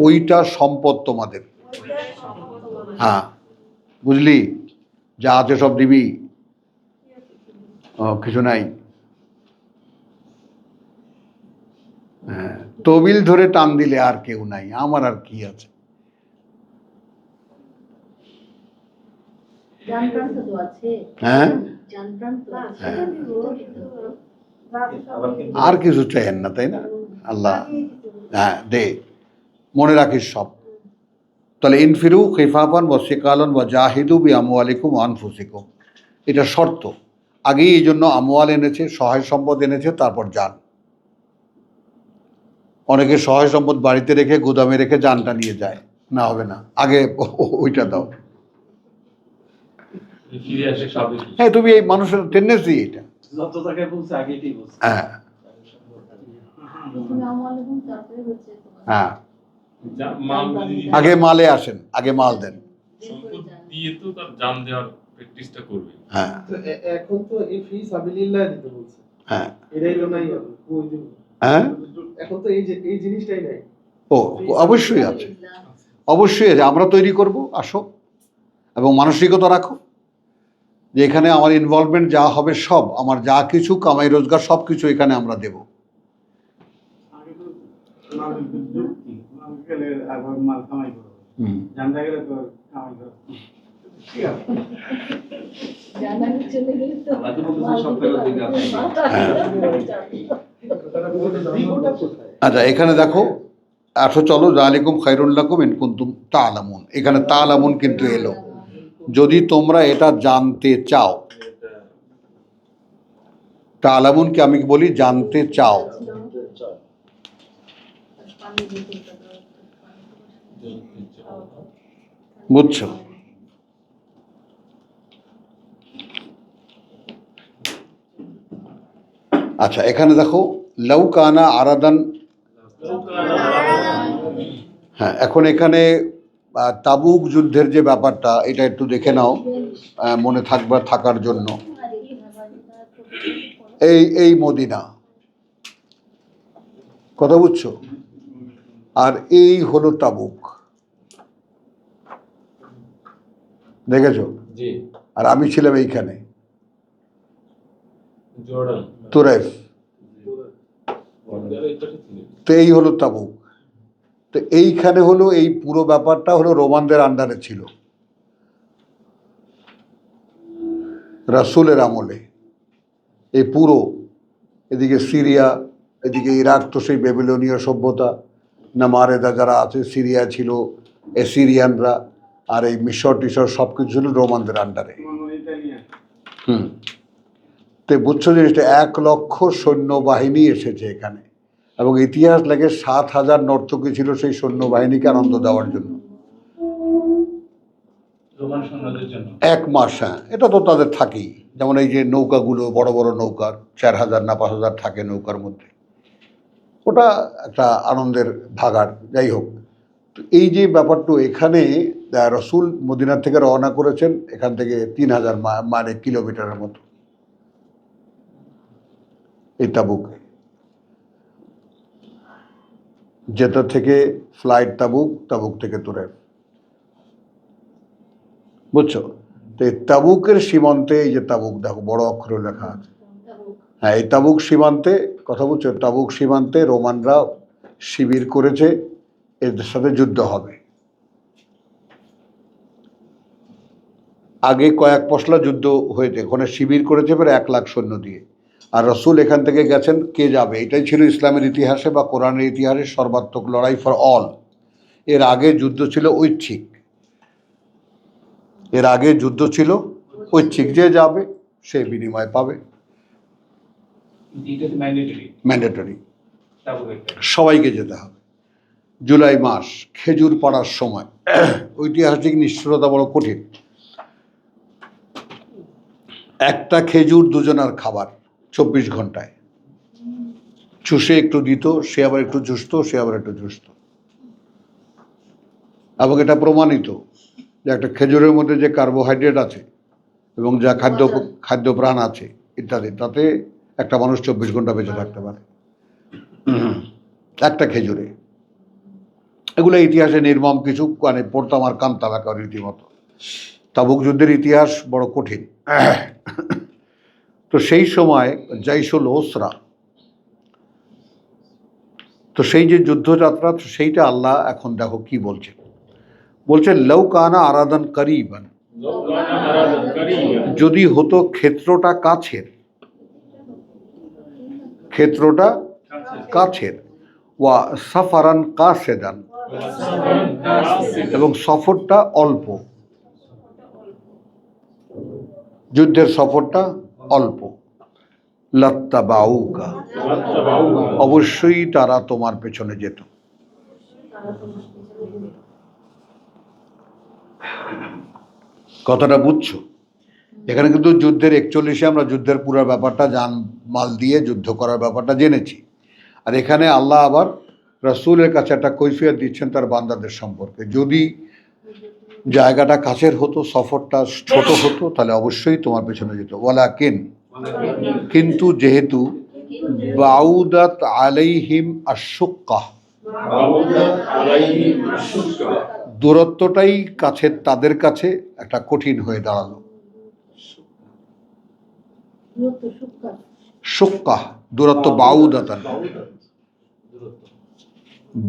ওইটা সম্পদ তোমাদের। হ্যাঁ, বুঝলি, যা আছে সব দিবি? কিছু নাই। হ্যাঁ, তবিল ধরে টান দিলে আর কেউ নাই, আমার আর কি আছে। হ্যাঁ, আর কিছু চাইেন না, তাই না? আল্লাহ হ্যাঁ দে, মনে রাখিস সব। তাহলে ইনফিরু খিফাফান ওয়া সিকালান ওয়া জাহিদু বি আমওয়ালিকুম ওয়া আনফুসিকুম, এটা শর্ত। আগেই এই জন্য আমওয়াল এনেছে, সহায় সম্পদ এনেছে, তারপর যান। অনেকে সহায় সম্পদ বাড়িতে রেখে গুদামে রেখে জানটা নিয়ে যায়, না হবে না, আগে ওইটা দাও। হ্যাঁ, তুমি এই মানুষের টেন্ডেন্সি এটা। যত জায়গায় বলছে আগে এটাই বলছে। হ্যাঁ হ্যাঁ, আগে মালে আসেন, আগে মাল দেন। সম্পদ দিয়ে তো তার জান দেওয়ার প্র্যাকটিসটা করবে। হ্যাঁ তো এখন তো এই ফি সাবিলিল্লাহ দিতে বলছে, হ্যাঁ এটাই তো নাই। হ্যাঁ, এখন তো এই জিনিসটাই নাই। ও অবশ্যই আছে, অবশ্যই আছে। আমরা তৈরি করব, আসো, এবং মানসিকতা রাখো যে এখানে আমার ইনভলভমেন্ট যা হবে সব, আমার যা কিছু কামাই রোজগার সব কিছু এখানে আমরা দেব। আচ্ছা, এখানে দেখো, আসো চলো, যালিকুম খায়রুল লাকুম ইন কুনতুম তা'লামুন। এখানে তা'লামুন কিন্তু এলো, যদি তোমরা এটা জানতে চাও। তা'লামুনকে আমি বলি জানতে চাও, বুঝছো? আচ্ছা, এখানে দেখো লাউ কানা আরাদান। হ্যাঁ, এখন এখানে তাবুক যুদ্ধের যে ব্যাপারটা, এটা একটু দেখে নাও, মনে থাকার জন্য। এই মদিনা, কথা বুঝছো? আর এই হলো তাবুক, দেখেছো? আর আমি ছিলাম এইখানে, তুরাইফ। তো এই হলো তাবুক। তো এইখানে হলো, এই পুরো ব্যাপারটা হলো রোমানদের আন্ডারে ছিল রাসূলের আমলে। এই পুরো এদিকে সিরিয়া, এদিকে ইরাক তো সেই বেবিলনীয় সভ্যতা, নামারেদা যারা আছে, সিরিয়া ছিল এসিরিয়ানরা, আর এই মিশর টিশর সব কিছু ছিল রোমানদের আন্ডারে। তো বুঝছো জিনিসটা, 1 লক্ষ সৈন্যবাহিনী এসেছে এখানে, এবং ইতিহাস লাগে 7,000 নর্তকী ছিল সেই সৈন্যবাহিনীকে আনন্দ দেওয়ার জন্য। রোমান সৈন্যদের জন্য 1 মাস। হ্যাঁ, এটা তো তাদের থাকেই। যেমন এই যে নৌকাগুলো, বড় বড় নৌকার 4,000 না 5,000 থাকে নৌকার মধ্যে, ওটা একটা আনন্দের ভাগার। যাই হোক, তো এই যে ব্যাপারটা, এখানে রসুল মদিনা থেকে রওনা করেছেন, এখান থেকে 3,000 মানে কিলোমিটারের মতো এই তাবুকে যেটা থেকে ফ্লাইট তাবুক থেকে তুরাইফ, বুঝছো? তো এই তাবুকের সীমান্তে, এই যে তাবুক দেখো বড় অক্ষরে লেখা আছে, হ্যাঁ, এই তাবুক সীমান্তে, কথা বুঝছো? তাবুক সীমান্তে রোমানরা শিবির করেছে, এদের সাথে যুদ্ধ হবে। আগে কয়েক পশলা যুদ্ধ হয়েছে, ওখানে শিবির করেছে প্রায় 1 লাখ সৈন্য দিয়ে। আর রসুল এখান থেকে গেছেন, কে যাবে? এটাই ছিল ইসলামের ইতিহাসে বা কোরআনের ইতিহাসে সর্বাত্মক লড়াই ফর অল। এর আগে যুদ্ধ ছিল ঐচ্ছিক, এর আগে যুদ্ধ ছিল ঐচ্ছিক, যে যাবে সে বিনিময় পাবে। এটা তো ম্যান্ডেটরি, ম্যান্ডেটরি, তাবুক একটা। সবাইকে যেতে হবে। জুলাই মাস, খেজুর পড়ার সময়, ঐতিহাসিক নিষ্ঠুরতা বড় কঠিন। একটা খেজুর দুজনের খাবার 24 ঘন্টায়, চুষে একটু দিত, সে আবার একটু চুষত, সে আবার একটু চুষত। এবং এটা প্রমাণিত যে একটা খেজুরের মধ্যে যে কার্বোহাইড্রেট আছে এবং যা খাদ্য প্রাণ আছে ইত্যাদি, তাতে একটা মানুষ 24 ঘন্টা বেঁচে থাকতে পারে একটা খেজুরে। এগুলো ইতিহাসে নির্মম কিছু, মানে পড়তাম আর কান তালাকা রীতিমতো। তাবুক যুদ্ধের ইতিহাস বড় কঠিন। তো সেই সময় জাইশুল ওসরা, তো সেই যে যুদ্ধযাত্রা, সেইটা আল্লাহ এখন দেখো কি বলছে। বলছে লাউ কানা আরাদান করিবান, যদি হতো ক্ষেত্রটা কাছের, ক্ষেত্রটা কাছের, ওয়া সাফারান কাসেদান, এবং সফরটা অল্প, যুদ্ধের সফরটা অল্প, লাত্তাবাউকা, অবশ্যই তারা তোমার পেছনে যেত। কথাটা বুঝছো? এখানে কিন্তু যুদ্ধের 41-এ আমরা যুদ্ধের পুরো ব্যাপারটা মাল দিয়ে যুদ্ধ করার ব্যাপারটা জেনেছি। আর এখানে আল্লাহ আবার রাসূলের কাছে একটা কৈফিয়ত দিচ্ছেন তার বান্দাদের সম্পর্কে। যদি জায়গাটা কাছের হতো, সফরটা ছোট হতো, তাহলে অবশ্যই তোমার পেছনে যেত। ওয়ালাকিন, কিন্তু যেহেতু বাউদাত আলাইহিম আশুক্কাহ, দূরত্বটাই কাছের তাদের কাছে একটা কঠিন হয়ে দাঁড়ালো। শুক্কাহ দূরত্ব, বাউদাতান,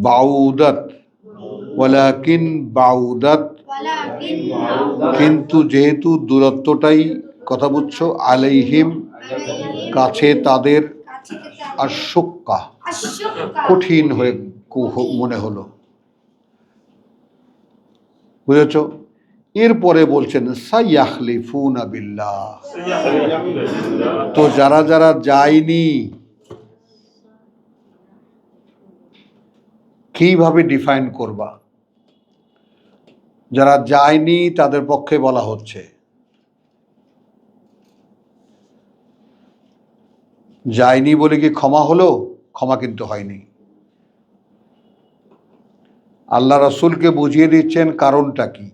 বাউদাত, ওয়ালাকিন বাউদাত, কিন্তু যেহেতু দূরত্বটাই, কথা বুঝছো, আলাইহিম কাছে তাদের, আর শুক্কাহ কঠিন হয়ে মনে হলো। বুঝেছ? এরপরে বলছেন সাইয়াখলিফুনা বিল্লাহ, তো যারা যারা যায়নি কিভাবে ডিফাইন করবা? যারা যায়নি তাদের পক্ষে বলা হচ্ছে, যায়নি বলে কি ক্ষমা হলো? ক্ষমা কিন্তু হয়নি। আল্লাহ রাসূলকে বুঝিয়ে দিচ্ছেন কারণটা কি।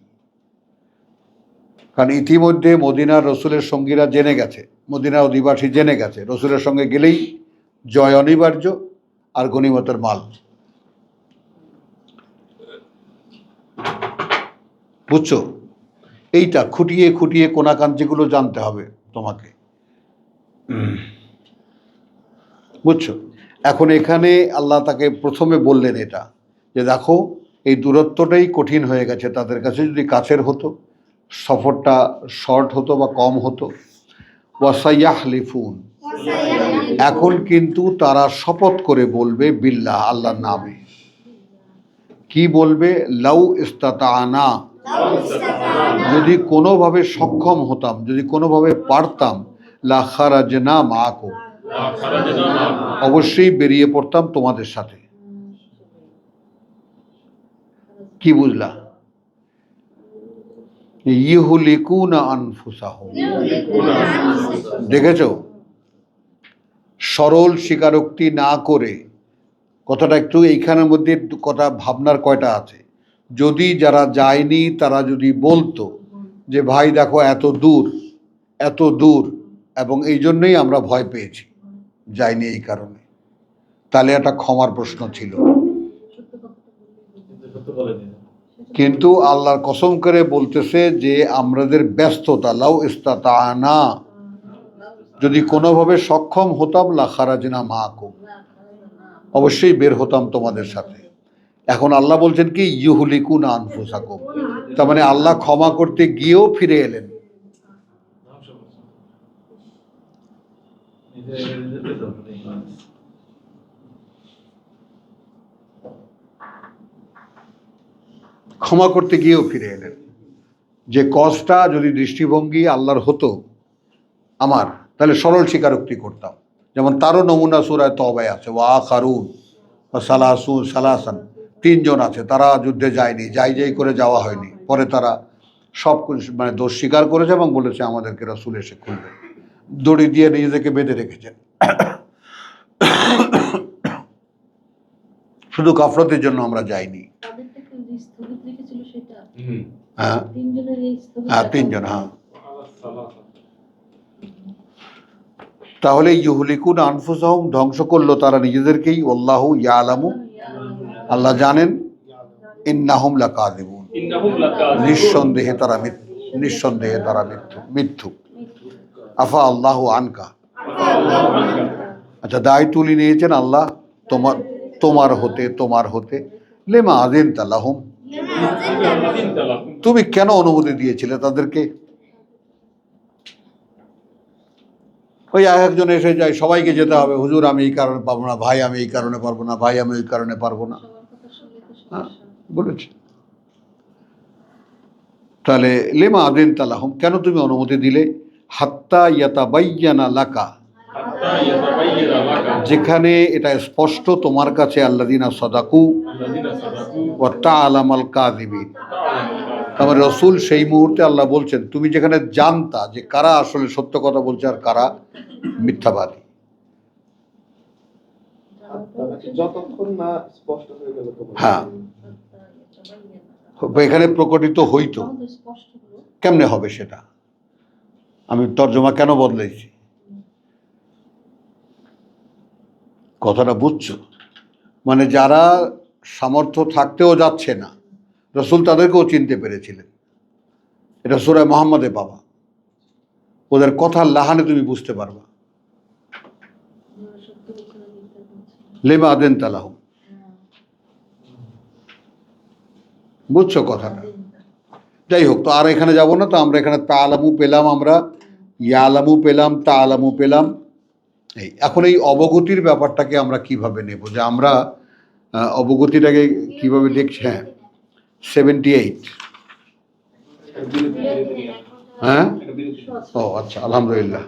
কারণ ইতিমধ্যে মদিনার রসুলের সঙ্গীরা জেনে গেছে, মদিনার অধিবাসী জেনে গেছে রসুলের সঙ্গে গেলেই জয় অনিবার্য আর গনিমতের মাল। বুঝছো? এইটা খুঁটিয়ে খুঁটিয়ে কোনাকাঞ্চিগুলো জানতে হবে তোমাকে। বুঝছো? এখন এখানে আল্লাহ তাকে প্রথমে বললেন এটা, যে দেখো এই দূরত্বটাই কঠিন হয়ে গেছে তাদের কাছে, যদি কাছের হতো সফরটা শর্ট হতো বা কম হতো। ওয়াসাইয়াহলিফুন, এখন কিন্তু তারা শপথ করে বলবে বিল্লাহ, আল্লাহর নামে। কি বলবে? লাউ ইস্তাতানা, যদি কোনোভাবে সক্ষম হতাম, যদি কোনোভাবে পারতাম, লা খারাজনা মাআকুম, অবশ্যই বেরিয়ে পড়তাম তোমাদের সাথে। কি বুঝলা? ইউহলিকুনা আনফুসাহুম, দেখেছো? সরল স্বীকারোক্তি না করে, কথাটা একটু এইখানের মধ্যে কথা ভাবনার কয়টা আছে। যদি যারা যায়নি তারা যদি বলতো যে ভাই দেখো এত দূর, এত দূর, এবং এই জন্যই আমরা ভয় পেয়েছি, যায়নি এই কারণে, তাহলে একটা ক্ষমার প্রশ্ন ছিল। কিন্তু আল্লাহর কসম করে বলতেছে যে আমাদের ব্যস্ততা, লাউ ইস্তাতানা, যদি কোনোভাবে সক্ষম হতাম, লা খারাজনা মাআকুম, অবশ্যই বের হতাম তোমাদের সাথে। এখন আল্লাহ বলছেন কি ইউহলিকুনা আনফুসাকুম, তার মানে আল্লাহ ক্ষমা করতে গিয়েও ফিরে এলেন। ক্ষমা করতে গিয়েও ফিরে এলেন। যে কজটা যদি দৃষ্টিভঙ্গি আল্লাহর হতো আমার, তাহলে সরল স্বীকারোক্তি করতাম। যেমন তারও নমুনা সূরা তওবায় আছে, ওয়া আখারুন ওয়া সালাসান, 3 জন আছে, তারা যুদ্ধে যায়নি, যাই করে যাওয়া হয়নি, পরে তারা সব মানে দোষ স্বীকার করেছে এবং বলেছে আমাদেরকে রাসূল এসে খুলবে, দড়ি দিয়ে নিজেদেরকে বেঁধে রেখেছেন। শুধু গাফলতের জন্য আমরা যাইনি। হ্যাঁ হ্যাঁ, 3 জন, হ্যাঁ। তাহলে ইউহলিকুন আনফুসাহুম, ধ্বংস করলো তারা নিজেদেরকেই, আল্লাহু ইয়ালামু, আল্লাহ জানেন, ইন্নাহুম লাকাযিবুন, নিঃসন্দেহে তারা মিথ্যুক। আফা আল্লাহু আনকা, আচ্ছা দায় তুলে নিয়েছেন আল্লাহ তোমার হতে লিমা আযিনতা লাহুম, তুমি কেন অনুমতি দিয়েছিলে তাদেরকে? ওই একজন এসে যায়, সবাইকে যেতে হবে, হুজুর আমি এই কারণে পারবো না, ভাই আমি এই কারণে পারবো না, ভাই আমি ওই কারণে পারবো না, হ্যাঁ বলেছে। তাহলে লিমা আযিনতা লাহুম, কেন তুমি অনুমতি দিলে? হাত্তা ইয়াতাবায়্যানা লাকা, যেখানে এটা স্পষ্ট তোমার কাছে, আল্লাযিনা সাদাকু ওয়া তা'লামাল কাযিবিন, আমার রসুল সেই মুহূর্তে আল্লাহ বলছেন তুমি যেখানে জানতা যে কারা আসলে সত্য কথা বলছে আর কারা মিথ্যাবাদী। যতক্ষণ না স্পষ্ট হয়ে গেল তোমার, হ্যাঁ, এখানে প্রকটিত হইতো, কেমনে হবে সেটা? আমি তর্জমা কেন বদলাইছি, কথাটা বুঝছো? মানে যারা সামর্থ্য থাকতেও যাচ্ছে না, রসুল তাদেরকেও চিনতে পেরেছিলেন। এটা সূরা মুহাম্মাদে পাবা, ওদের কথার লাহানে তুমি বুঝতে পারবা। লিমা আযিনতা লাহুম, বুঝছো কথাটা? যাই হোক, তো আর এখানে যাব না। তো আমরা এখানে তা'লামু পেলাম, আমরা ইয়ালামু পেলাম, তা'লামু পেলাম। এই এখন এই অবগতির ব্যাপারটাকে আমরা কিভাবে নেব, যে আমরা অবগতিটাকে কিভাবে দেখছি? হ্যাঁ 78, হ্যাঁ ও আচ্ছা, আলহামদুলিল্লাহ।